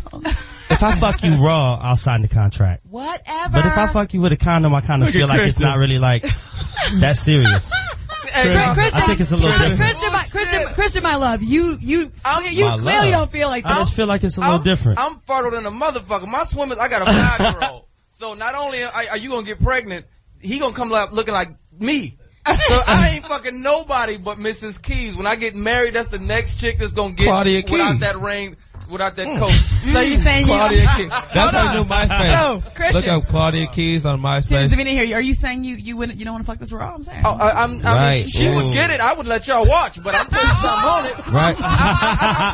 If I fuck you raw, I'll sign the contract. Whatever. But if I fuck you with a condom, I kind of feel like it's not really like that serious. Christian, I think it's a little different. Christian, my love, you clearly don't feel like that. I just feel like it's a little different. I'm fertile than a motherfucker. My swimmers, I got a 5-year-old. So not only are you gonna get pregnant, he gonna come up looking like me. So I ain't fucking nobody but Mrs. Keys. When I get married, that's the next chick that's gonna get Claudia without Keys. that ring. without that coat. So you're saying Claudia Keys. That's her new MySpace. No, Christian. Look up Claudia Keys on MySpace. Here, are you saying you wouldn't, you don't want to fuck this raw? I'm saying. Oh, I mean, she would get it. I would let y'all watch, but I'm putting something on it. Right.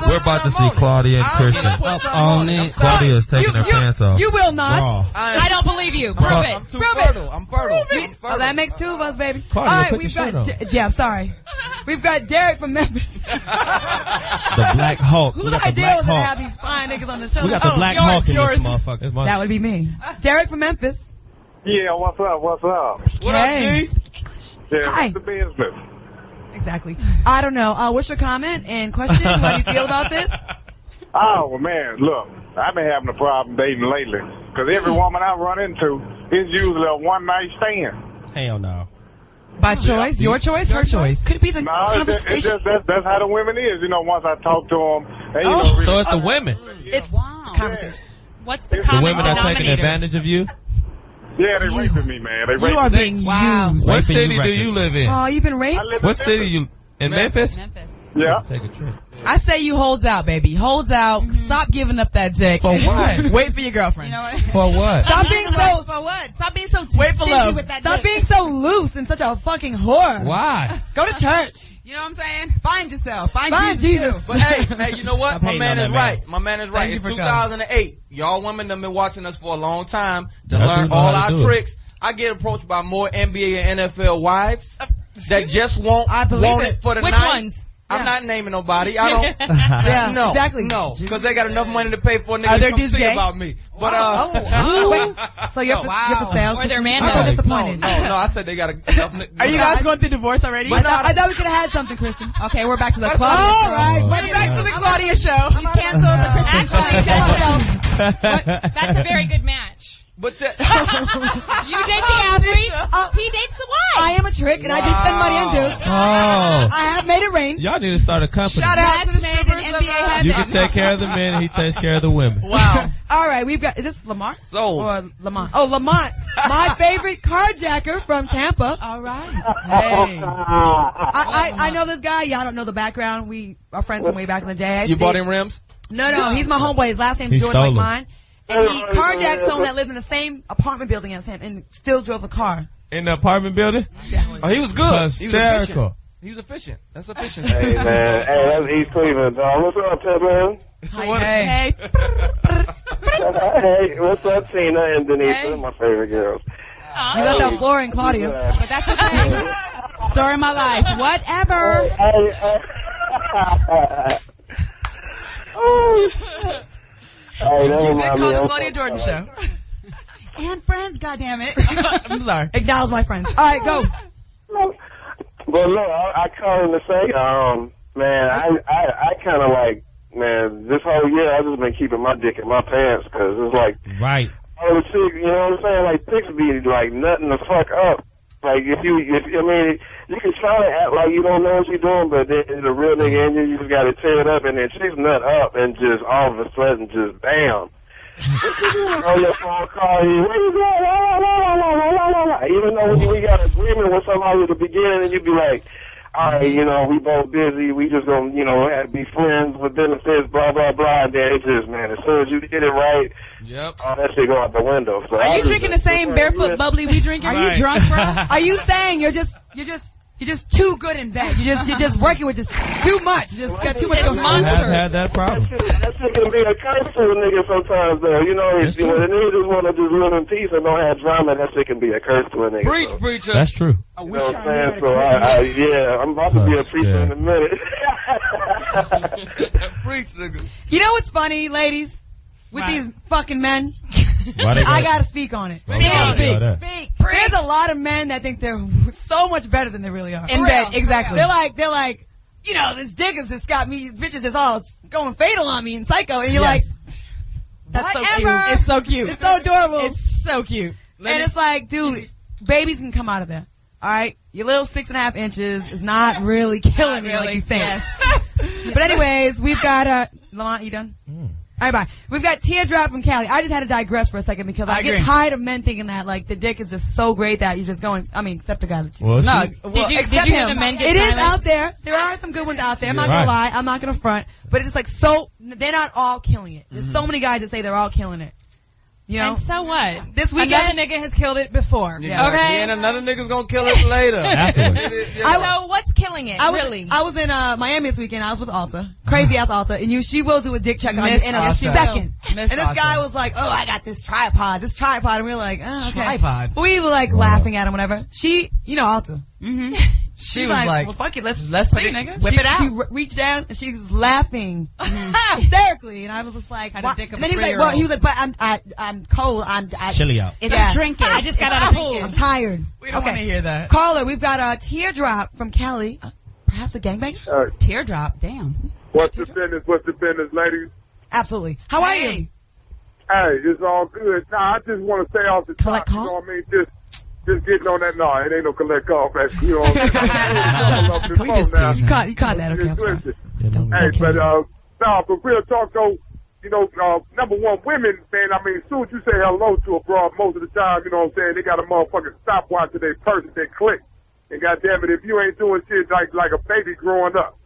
We're about to see Claudia and Christian up on it. Claudia's taking her pants off. You will not. I don't believe you. Prove it. I'm too fertile. I'm fertile. Oh, that makes two of us, baby. Claudia, All right, put we've your got. shirt on. Yeah, I'm sorry. We've got Derek from Memphis. The Black Hulk. Whose idea was it to have these fine niggas on the show? We got the Black Hulk in this motherfucker. That would be me. Derek from Memphis. Yeah, what's up? What's up? What up, G? Yeah, Hi. what's the business? Exactly. I don't know. What's your comment and question? How do you feel about this? Oh, well, man, look, I've been having a problem dating lately. Because every woman I run into is usually a one-night stand. Hell no. By choice? Your choice? Her choice? Could it be the No, conversation? that's how the women is. You know, once I talk to them, they, you know, really, So it's the women. It's the conversation. What's the The common women are taking denominator? advantage of you. yeah, they raping me, man. They raping You are me. being used. What Raping city you do you records. live in? Oh, you've been raped? I live What in city you in Memphis? Yeah. Take a trip. I say you holds out, baby. Holds out. Stop giving up that dick. For what? Wait for your girlfriend. You know what? For what? Stop being so. For what? Stop being so Wait for stingy love. with that Stop dick. being so loose and such a fucking whore. Why? Go to church. You know what I'm saying? Find yourself. Find Find Jesus. Jesus. But hey, you know what? I'm My hating man on is that man. right. My man is right. Thank you It's for 2008. Y'all women have been watching us for a long time to I learn do know all how to our do it. tricks. I get approached by more NBA and NFL wives that just want it for the Which night. ones? I'm not naming nobody. I don't. Yeah, No, exactly. No, because they got enough money to pay for a nigga Are to their come dudes see gay? about me. But Wait. So you're for sale? Or their man I'm so does. disappointed. no, I said they got enough. Are you guys going through divorce already? I thought we could have had something, Christian. Okay, we're back to the All Claudia right. show. We're back to the Claudia show. You canceled the Christian Actually, that's a very good match. But that, You date the athlete. He dates the wife. I am a trick, and I do spend money on dudes. Oh. I have made it rain. Y'all need to start a company. Shout out to the Match made in strippers of NBA heaven. You can take care of the men and he takes care of the women. Wow. All right, we've got, is this Lamar? So- Or Lamont? Oh, Lamont. My favorite carjacker from Tampa. All right. Hey. I know this guy. Y'all don't know the background. We are friends from way back in the day. you bought him rims? No, he's my homeboy. His last name's He Jordan, like stole 'em. mine. And he carjacked someone that lived in the same apartment building as him and still drove the car. In the apartment building? Oh, he was good. He was efficient. Hysterical. He was efficient. That's efficiency. Hey, man. Hey, that's East Cleveland, dog. What's up, Ted, man? Hey. Hey, what's up, Tina and Denise? They're my favorite girls. You left out Flora and Claudia. But that's okay. Story of my life. Whatever. Hey, that They remind call me the of Claudia Jordan show. And friends, goddammit. I'm sorry. Acknowledge my friends. All right, go. But look, I called him to say, man, I kind of like, man, this whole year I've just been keeping my dick in my pants because it's like, Right. all the chicks, you know what I'm saying? Like, chicks be like nutting the fuck up. Like, I mean, you can try to act like you don't know what you're doing, but then the real nigga in you just got to tear it up, and then chicks nut up, and just all of a sudden, just bam. On your phone call, where you going? Even though we got an agreement with somebody at the beginning, and you be like, all right, you know, we both busy, we just gonna, you know, have to be friends with benefits, blah, blah, blah, and then it just, man, as soon as you get it right, Yep. all that shit go out the window. So Are you drinking the same barefoot bubbly we drinking? Are you drunk, bro? Are you saying you're just too good in bed? You're just working with just too much. You just got too much going on. I have had that problem. That shit can be a curse to a nigga sometimes, though. You know, if when a nigga just want to just live in peace and don't have drama, that shit can be a curse to a nigga. Preach, so. preacher. That's true. You know what I'm saying? So, yeah, I'm about to be a preacher in a minute. Preach, nigga. You know what's funny, ladies? With these fucking men, Why they I got- gotta speak on it. Why we gotta do all that? Speak. There's a lot of men that think they're so much better than they really are. In bed, exactly. They're like, you know, this dick has just got me, bitches is all going fatal on me and psycho. And you're Yes. like, that's so Whatever. cute. It's so cute. It's so adorable. It's so cute. And it's like, dude, babies can come out of there. All right? Your little 6.5 inches is not really killing me like you think. Yes. But anyways, we've got, Lamont, you done? All right, bye. We've got Teardrop from Cali. I just had to digress for a second because I get tired of men thinking that like the dick is just so great that you're just going. I mean, except the guy that you. Well, Did you hear the men get It is silent? out there. There are some good ones out there. I'm not gonna lie. I'm not gonna front. But it's like so. They're not all killing it. There's so many guys that say they're all killing it. You know. And so what? This weekend, another nigga has killed it before. Yeah. Okay. And another nigga's gonna kill it later. So what's killing it? I was in Miami this weekend. I was with Alta, crazy ass Alta, and she will do a dick check on you in a second. And this guy was like, "Oh, I got this tripod," and we were like, "Oh, okay." Tripod. We were like laughing at him, whatever. She, Alta. Mm-hmm. She was like, "Well, fuck it, let's see, nigga. Whip it out." She reached down and she was laughing hysterically, and I was just like, "What?" And then he was like, "Well," he was like, "But I'm cold. I'm chilly out. It's shrinking. I just got out of pool. I'm tired." We don't want to hear that. Caller, we've got a Teardrop from Cali. Perhaps a gangbanger? Teardrop, damn. What's the business, ladies? Absolutely. How are you? Hey, it's all good. Nah, I just want to stay off the top. You know what I mean? Just getting on that. No, it ain't no collect call. You know what I'm saying? You caught that, okay? I'm sorry. Hey, but no, for real talk though, you know, number one, women, man. I mean, as soon as you say hello to a broad, most of the time, you know what I'm saying, they got a motherfucking stopwatch to their purse, they click. And goddamn it, if you ain't doing shit like a baby growing up,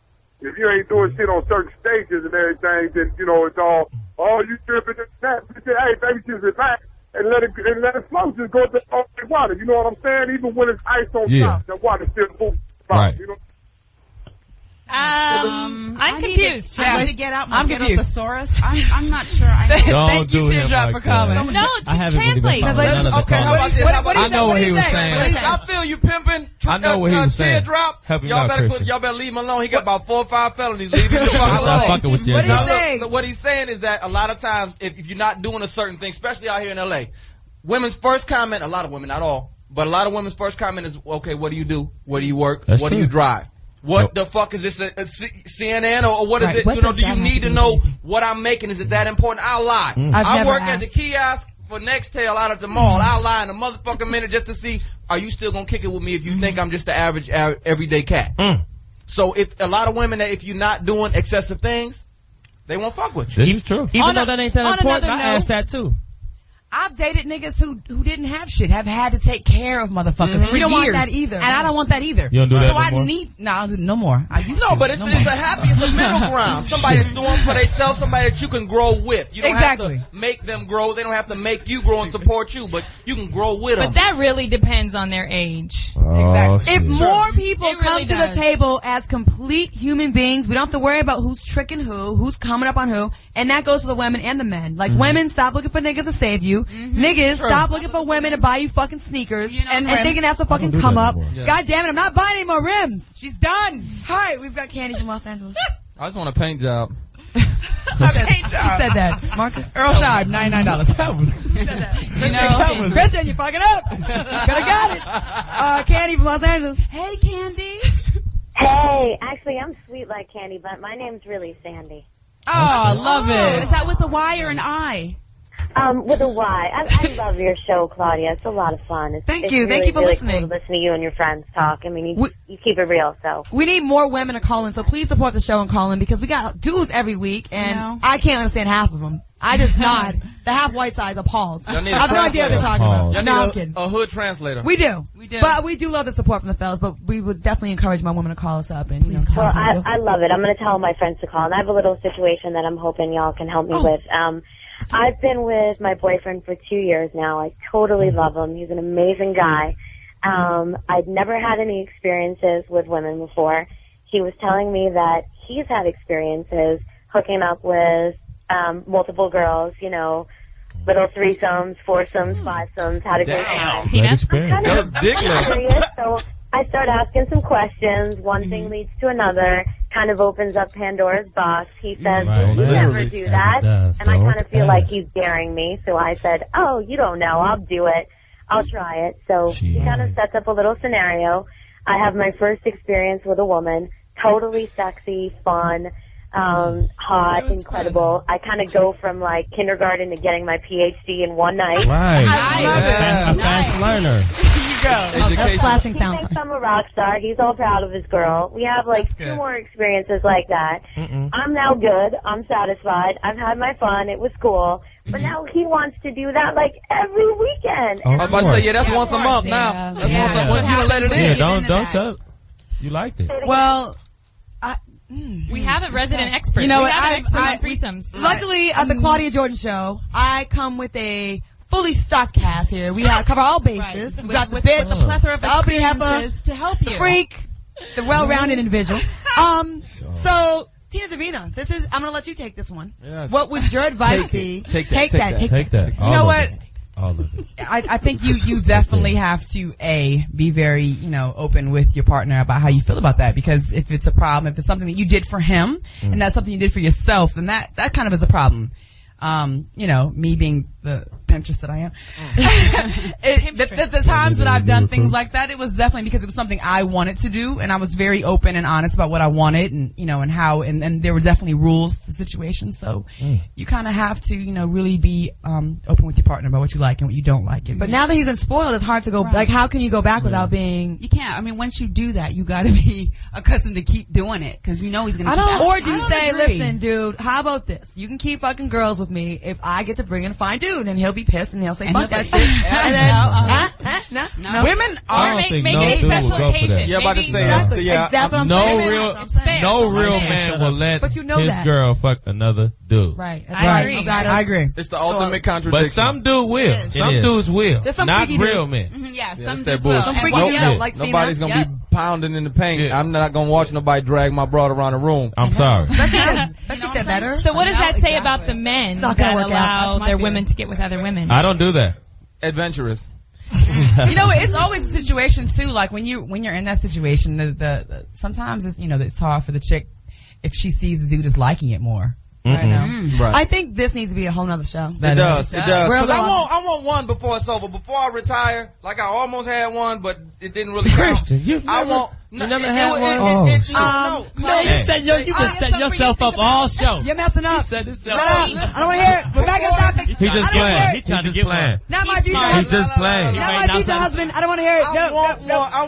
if you ain't doing shit on certain stages and everything, then you know it's all, oh, you tripping and that. Hey, baby, just relax. And let it flow. Just go to the water. You know what I'm saying? Even when it's ice on top, the water still moves. Right. You know? I'm confused. Trying to get out my I'm confused. thesaurus. I'm not sure. I know. Don't do him like for calling. that. No, I haven't really translate. been following none of the Okay, how about comments. this? I know what he was saying. I feel you pimping. I know what he was saying. Teardrop. Help him Y'all out, better Christian. y'all better leave him alone. He got about 4 or 5 felonies. Leave him the fuck I'm not alone. fucking with you. What Now, he saying? look, what he's saying is that a lot of times, if you're not doing a certain thing, especially out here in LA, women's first comment, a lot of women, not all, but a lot of women's first comment is, okay, what do you do? Where do you work? That's what true. do you drive? What the fuck is this, a CNN or what is Right. it? What You know, does do you that have need to to do know with it? what I'm making? Is it that important? I'll lie. I've I never work at asked. the kiosk for Nextel out at the mall. I'll lie in a motherfucking minute just to see, are you still gonna kick it with me if you think I'm just the average everyday cat? So if a lot of women, that if you're not doing excessive things, they won't fuck with you. This is true. Even though that ain't that on important, another I note- asked that too. I've dated niggas who didn't have shit, have had to take care of motherfuckers for You don't want years. that either. And I don't want that either. You don't do that so no I more? I don't do no more. I used No, to. but it's a happy, it's a middle ground. Somebody that's doing for themselves, somebody that you can grow with. You don't Exactly. have to make them grow. They don't have to make you grow and support you, but you can grow with them. But that really depends on their age. Oh, If shit. more people It come really to does. the table as complete human beings, we don't have to worry about who's tricking who's coming up on who, and that goes for the women and the men. Like women, stop looking for niggas to save you. Niggas, stop looking for women to buy you fucking sneakers and thinking that's a fucking do come that up. no more. God damn it, I'm not buying any more rims. She's done. All right, we've got Candy from Los Angeles. I just want a paint job. Who said that? Marcus? Earl Scheib, $99. Christian, you fucking up. Could have got it. Candy from Los Angeles. Hey, Candy. Hey, actually, I'm sweet like Candy, but my name's really Sandy. Oh, I love it. Is that with a Y or an I? With a Y. I love your show, Claudia. It's a lot of fun. It's Thank really, you. Thank you for really listening. Cool to listen to you and your friends talk. I mean, you keep it real, so. We need more women to call in, so please support the show and call in because we got dudes every week, and No. I can't understand half of them. I just nod. The half white side's appalled. I Y'all need a have no idea what they're talking Appalled. about. Y'all No, I'm need kidding. a hood translator. We do. We do. But we do love the support from the fellas, but we would definitely encourage my women to call us up and, you know, tell Well, us how they I feel. love it. I'm going to tell my friends to call, and I have a little situation that I'm hoping y'all can help me Oh. with. I've been with my boyfriend for 2 years now. I totally love him. He's an amazing guy. I'd never had any experiences with women before. He was telling me that he's had experiences hooking up with multiple girls, you know, little threesomes, foursomes, fivesomes, had a great time. Great experience. You're ridiculous. Curious, so I start asking some questions. One thing leads to another, kind of opens up Pandora's box. He says, Right. you never Literally, do as that. it does. And I So kind of feel it like does. he's daring me. So I said, oh, you don't know. I'll do it. I'll try it. So he kind of sets up a little scenario. I have my first experience with a woman, totally sexy, fun, hot, incredible. I kind of go from like kindergarten to getting my PhD in one night. Right. I love it. A fast learner. Oh, that's flashing He sounds. thinks I'm a rock star. He's all proud of his girl. We have like 2 more experiences like that. I'm now good. I'm satisfied. I've had my fun. It was cool. But now he wants to do that like every weekend. I was about to say, yeah, that's once a month now. That's once a month. You done let it in. Yeah, don't tell. You liked it. Well, We have a resident expert. You know we what? have an expert on threesomes. Luckily, at the Claudia Jordan show, I come with a fully stocked cast here. We cover all bases. Right. We got the With bitch, a plethora of the uppity heifer, experiences to help you. the freak, the well-rounded individual. So, Tina Davina, I'm gonna let you take this one. Yes. What would your advice be? Take that. Take that. You know what? All of it. I think you definitely have to be very open with your partner about how you feel about that, because if it's a problem, if it's something that you did for him and that's something you did for yourself, then that kind of is a problem. Me being the pimpstress that I am, the times that I've done things like that, it was definitely because it was something I wanted to do, and I was very open and honest about what I wanted, and and how, and there were definitely rules to the situation. So you kind of have to really be open with your partner about what you like and what you don't like. But now that he's been spoiled, it's hard to go. Like, how can you go back without being? You can't. I mean, once you do that, you got to be accustomed to keep doing it, because he's going to keep asking. Or do you say, listen, dude, how about this? You can keep fucking girls with me if I get to bring in a fine dude, and he'll be pissed and he'll say, fuck that shit. And then, No. Women Or make it a special occasion. Yeah, about to say Exactly. yeah. That's what I'm No saying. real man will let But you know his that. girl fuck another dude. Right. That's I right. agree. You gotta- I agree. It's the ultimate contradiction. But some dude will. It Some is. dudes will. There's some Not freaky real dudes. men. Yeah, Yeah, some it's dudes that will. bullshit. Some And freaky what- dudes don't like seeing Nobody's that. gonna be pounding in the paint. Yeah. I'm not gonna watch nobody drag my broad around the room. I'm sorry. That should You know get what I'm better. saying? So what does No, that say exactly. about the men not gonna that work out. allow That's my their fear. women to get with other women? I don't do that. Adventurous. It's always a situation too. Like when you're in that situation, the sometimes it's hard for the chick if she sees the dude is liking it more. Right now. Right. I think this needs to be a whole nother show. It does. It does. Real 'Cause I love. want one before it's over. Before I retire, like I almost had one, but it didn't really count. Christian, you never had one? No. No, you set yourself up all show. You're messing up. Set Shut himself up. up. I don't want to hear it. We're back on topic. He just I don't wanna playing. hear He it. just playing. Not my future He husband. just playing. Not my future husband. I don't want to hear it. I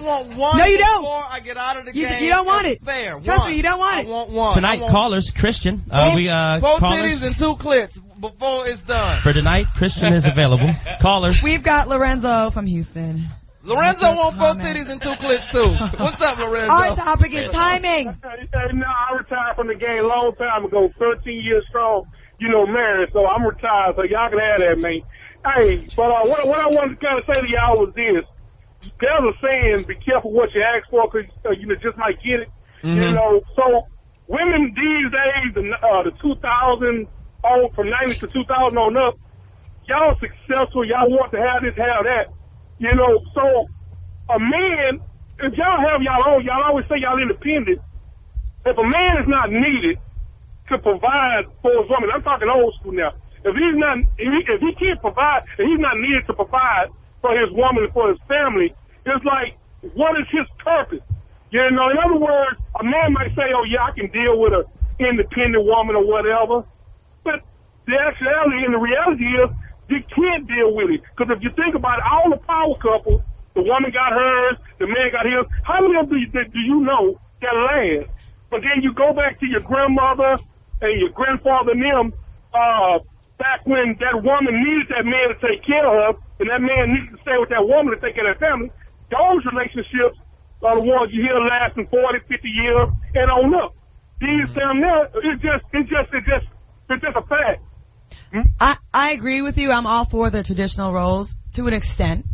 want one No, you don't. before I get out of the You game. don't want it. Fair. Trust One. me, you don't want it. I want one. Tonight, I want callers, Christian. four titties Callers and 2 clits before it's done. for tonight. Christian is available. Callers. We've got Lorenzo from Houston. Lorenzo want 4 titties and 2 clits too. What's up, Lorenzo? Our topic is timing. No, I retired from the game a long time ago, 13 years strong, married, so I'm retired, so y'all can have that, man. Hey, but what I wanted to kind of say to y'all was this. There's a saying, be careful what you ask for, because you just might get it. So women these days, the 2000, from 90 to 2000 on up, y'all successful, y'all want to have this, have that. So a man, if y'all have y'all own, y'all always say y'all independent. If a man is not needed to provide for his woman, I'm talking old school now. If he can't provide, and he's not needed to provide for his woman and for his family, it's like, what is his purpose? In other words, a man might say, oh yeah, I can deal with an independent woman or whatever. But the actuality and the reality is, you can't deal with it. Because if you think about it, all the power couples, the woman got hers, the man got his, how many of them do you know that last? But then you go back to your grandmother and your grandfather and them, back when that woman needed that man to take care of her, and that man needed to stay with that woman to take care of that family. Those relationships are the ones you hear lasting 40, 50 years and on up. These time now, it's just a fact. I agree with you. I'm all for the traditional roles to an extent.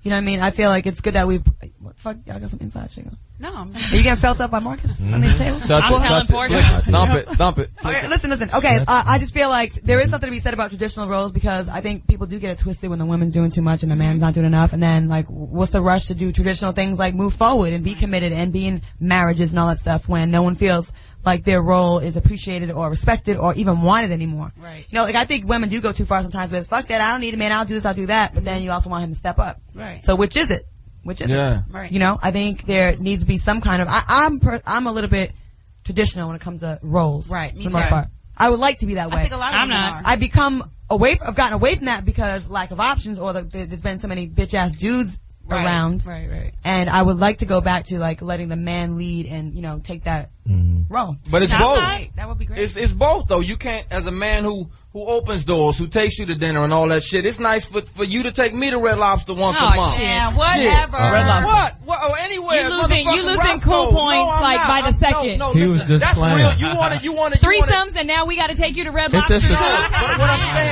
You know what I mean? I feel like it's good that we've. What the fuck? Y'all got some inside shit? No. Are you getting felt up by Marcus on the table? I'm telling Portia. Dump it. Okay, listen. Okay, I just feel like there is something to be said about traditional roles, because I think people do get it twisted when the woman's doing too much and the man's not doing enough. And then, like, what's the rush to do traditional things like move forward and be committed and be in marriages and all that stuff when no one feels like their role is appreciated or respected or even wanted anymore. Right. Like, I think women do go too far sometimes, but it's, fuck that, I don't need a man, I'll do this, I'll do that. But then you also want him to step up. Right. So which is it? Yeah. Right. I think there needs to be some kind of. I'm a little bit traditional when it comes to roles. Right, me for the most too. part. I would like to be that way. I think a lot of I'm women not. are. I've gotten away from that because lack of options, or there's been so many bitch ass dudes around. Right. And I would like to go back to like letting the man lead and, you know, take that role. But it's both. That would be great. It's both though. You can't, as a man who opens doors, who takes you to dinner and all that shit. It's nice for you to take me to Red Lobster once a month. Yeah, whatever. Red Lobster. What? Oh, anywhere. You losing cool points by the second. No, He listen, was just that's playing. real. You want to Threesomes, and now we got to take you to Red It's Lobster. just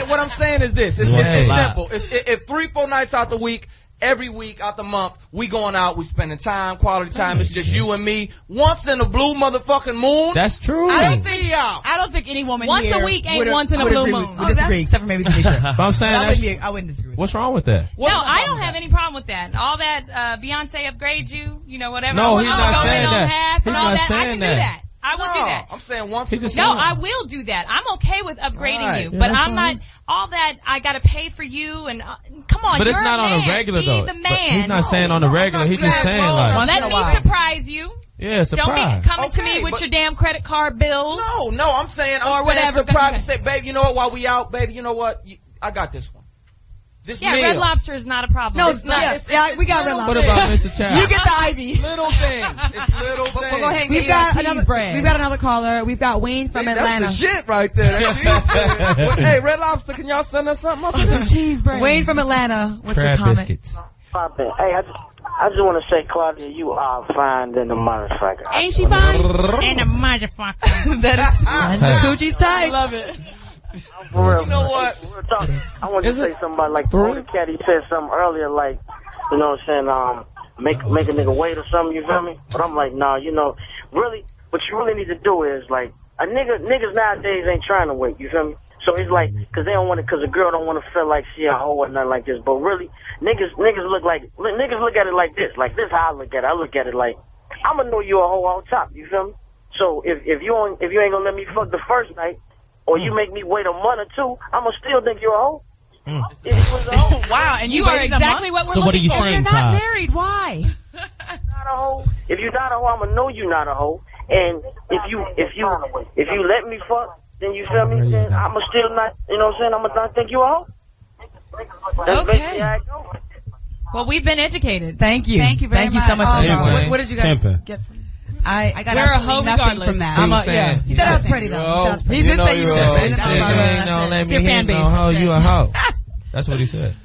What I'm saying is this. It's simple. If 3-4 nights out the week, every week out the month, we going out, we spending time, quality time. It's just you and me. Once in a blue motherfucking moon. That's true. I don't think any woman Once here a week ain't would once in a would blue agree moon. Would disagree, except for maybe Tanisha. But I'm saying I wouldn't disagree with what's wrong with that? No, I don't have any problem with that. All that Beyonce upgrades you, you know, whatever. No, I he's want not to go saying in on that. half He's and all not that. I saying can do that. that. I will do that. I'm saying once. He just No, saying I will do that. I'm okay with upgrading Right. you, Yeah, but that's I'm not fine. all that. I got to pay for you and come on. But it's you're not a on a man. regular Be though. the But man. he's not saying on the regular. He's just saying like, Let me surprise you. yeah, surprise. Don't be coming to me Okay, with but- your damn credit card bills. No, I'm saying Or whatever. surprise to say, babe, you know what? While we out, babe, you know what? I got this one. This Yeah, meal. Red Lobster is not a problem. No, It's not. we got Red little What Lobster. about Mr. Child? You get the Ivy. Little things. It's little things. Go ahead and We've get your got cheese bread. We've got another caller. We've got Wayne from Atlanta. That's the shit right there. That's it. Well, hey, Red Lobster, can y'all send us something up there? cheese bread. Wayne from Atlanta. What's your Crab comment? biscuits. Hey, I just want to say, Claudia, you are fine than the motherfucker. Ain't she fine? And a motherfucker. That is Gucci's tight. I love it. For real, You know what? real talk, I want to say something about, like, the cat, he said something earlier, like, you know what I'm saying, make a nigga wait or something, you feel me? But I'm like, nah, you know, really, what you really need to do is, like, niggas nowadays ain't trying to wait, you feel me? So it's like, cause they don't want to, cause a girl don't want to feel like she a hoe or nothing like this. But really, niggas look at it like this. Like this, how I look at it. I look at it like, I'ma know you a hoe on top. You feel me? So if you ain't gonna let me fuck the first night, or you make me wait a month or two, I'ma still think you're a hoe. If you was a hoe, Wow, and You are exactly what we're So what are looking you for. saying, You're not Todd? married. Why? not a hoe. If you're not a hoe, I'ma know you're not a hoe. And if you let me fuck, then you feel me? Then I'ma still not, you know what I'm saying? I'ma not think you a hoe. That's basically how it goes. Well, we've been educated. Thank you. Thank you very Thank you so much. much. Pimpin'. What did you guys Pimpin'. get from I got We're a absolutely hoe nothing regardless. from that. I'm He's saying- He said I was pretty though. Yo, He did say you you were know, pretty. He That's said, all. you ain't That's gonna it. let It's me your hit fan no base. hoe. You a hoe. That's what he said.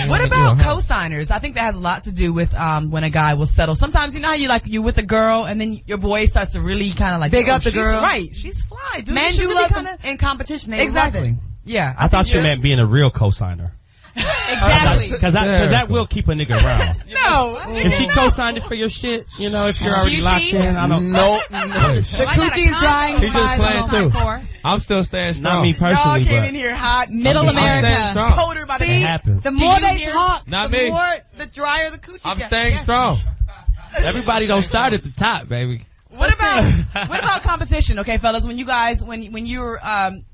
What about co-signers? I think that has a lot to do with when a guy will settle. Sometimes you know how you're with a girl and then your boy starts to really kind of like Big up the she's girl. right? She's fly. Dude. Men You do should love really them in competition. They Exactly. love it. Yeah, I thought think you meant being a real co-signer. Exactly. Because that will keep a nigga around. No, If she co-signed it for your shit, you know, if you're already you locked see? in, I don't. No. The coochie is drying. He just playing too. I'm still staying strong. Not me Y'all personally, came but in here hot. Middle I'm staying America. strong. Told her about it it. happens. The more you they hear? talk, Not the me. more the drier the coochie I'm gets. staying Yes. strong. Everybody don't start at the top, baby. What about competition? Okay, fellas, when you're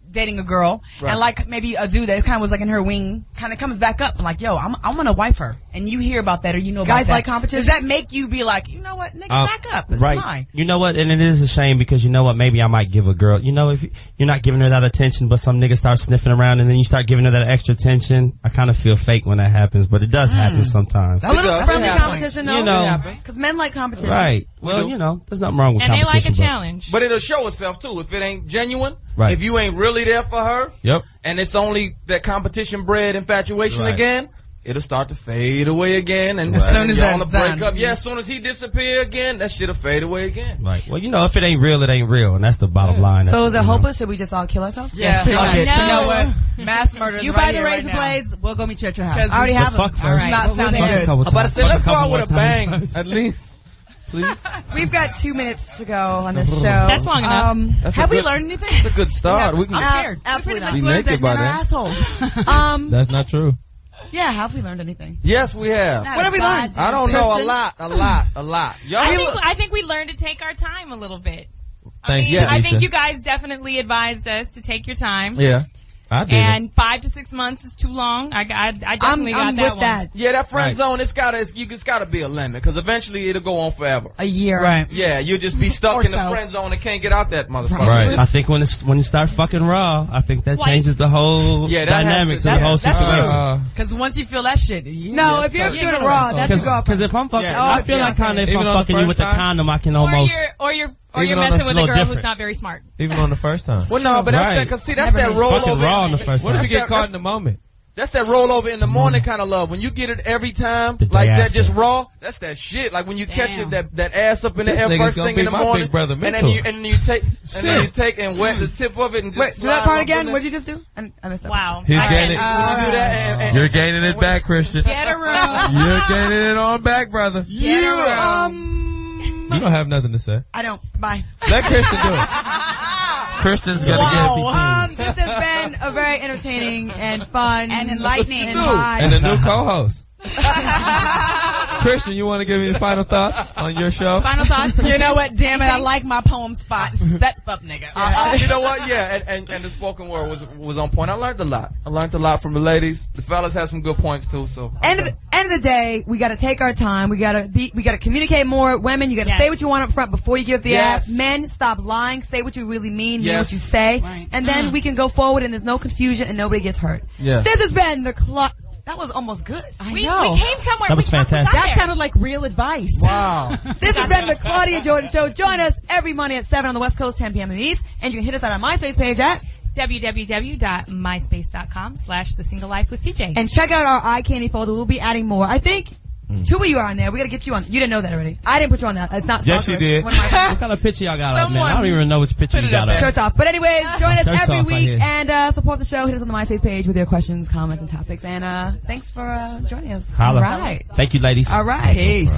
dating a girl and like maybe a dude that kind of was like in her wing kind of comes back up and like, yo, I'm gonna wife her, and you hear about that or you know about Guys that. like competition? Does that make you be like, you know what, nigga, back up? It's Right. fine. You know what? And it is a shame because you know what? Maybe I might give a girl, you know, if you're not giving her that attention, but some nigga starts sniffing around and then you start giving her that extra attention. I kind of feel fake when that happens, but it does happen sometimes. A little does. friendly It happens. competition, though. You know. Because men like competition. Right. Well, you know, there's nothing wrong with And they competition. like a but- challenge. But it'll show itself too. If it ain't genuine, Right. if you ain't really there for her, Yep. and it's only that competition bred infatuation Right. again, it'll start to fade away again. And As soon as y'all that's break done. up. Yeah, as soon as he disappear again, that shit'll fade away again. Right. Well, you know, if it ain't real, it ain't real, and that's the bottom line. So is it You know. hopeless? Should we just all kill ourselves? Yeah, pretty fuck much. it. You No. know what? Mass murder. You right buy the here, right razor now. blades, we'll go meet you at your house. Because I already But have fuck them. first. right. Not Well, sounding we're there. good. I'm about to say, let's go out with a Fuck bang, couple times. at least. Please. We've got 2 minutes to go on this show. That's long enough. That's Have a we good- learned anything? That's a good start. We can. I'm scared. Absolutely Pretty much not. Be learned that naked by men are then. assholes. That's not true. Yeah, have we learned anything? Yes, we have. Not What have we a learned? goddamn I don't know, Kristen? a lot. Y'all I think we learned to take our time a little bit. Thanks, I Alicia. think you guys definitely advised us to take your time. Yeah. I did. And 5 to 6 months is too long. I definitely got I'm that with one. that. Yeah, that friend Right. zone, it's gotta be a limit, because eventually it'll go on forever. A year. Right. Yeah, you'll just be stuck Or in the so. friend zone and can't get out that motherfucker. Right. I think when you start fucking raw, I think that Like- changes the whole Yeah, that has dynamics to- of the whole that's situation. true. Because once you feel that shit, No, if you're doing it raw, that's your girlfriend. Because if I'm fucking, Yeah. I feel like kind of if Even I'm on the fucking you first with the time? condom, I can Or almost. you're Even on messing a with a little girl who's different. not very smart. Even on the first time. Well, no, but that's Right. that, because see, that's that rollover. Fucking raw on the first What if time. you get caught in the moment? That's that rollover in the morning kind of love. When you get it every time, The day like that, after. just raw. That's that shit. Like when you catch it, that ass up in the This air nigga's first gonna thing be in the my morning, big brother and then mentor. you take and wet the tip of it and just Wait, do slide that part up again? in What'd you just do? I missed that. Wow. He's Okay. gaining. When you do that, and You're gaining it back, Christian. Get a room. You're gaining it on back, brother. Get a room. You don't have nothing to say. I don't. Bye. Let Christian do it. Christian's gonna This has been a very entertaining and fun And enlightening. and high. and the new co-host. Christian, you want to give me the final thoughts on your show? Final thoughts? You know what? Damn it, I like my poem spot. Step up, nigga. you know what? Yeah, and the spoken word was on point. I learned a lot. I learned a lot from the ladies. The fellas had some good points too. So End of the day, we got to take our time. We got to communicate more. Women, you got to Yes. say what you want up front before you give the Yes. ass. Men, stop lying. Say what you really mean. Mean Yes. what you say, Right. and then we can go forward. And there's no confusion, and nobody gets hurt. Yes. This has been the club. That was almost good. I We know. came somewhere. That was we fantastic. got That there. sounded like real advice. wow. This has been the Claudia Jordan Show. Join us every Monday at 7 on the West Coast, 10 p.m. in the East, and you can hit us on our MySpace page at www.myspace.com/thesingleife with CJ. and check out our eye candy folder. We'll be adding more. I think 2 of you are on there. We got to get you on. You didn't know that already. I didn't put you on that. It's not. Yes, stalkerish. you did. One of my What kind of picture y'all got up, man? I Someone don't even know which picture you got up. shirts off. But anyways, join us Shirts every off, I week hear. and support the show. Hit us on the MySpace page with your questions, comments, and topics. And thanks for joining us. Holla. Right. Thank you, ladies. All right. Peace.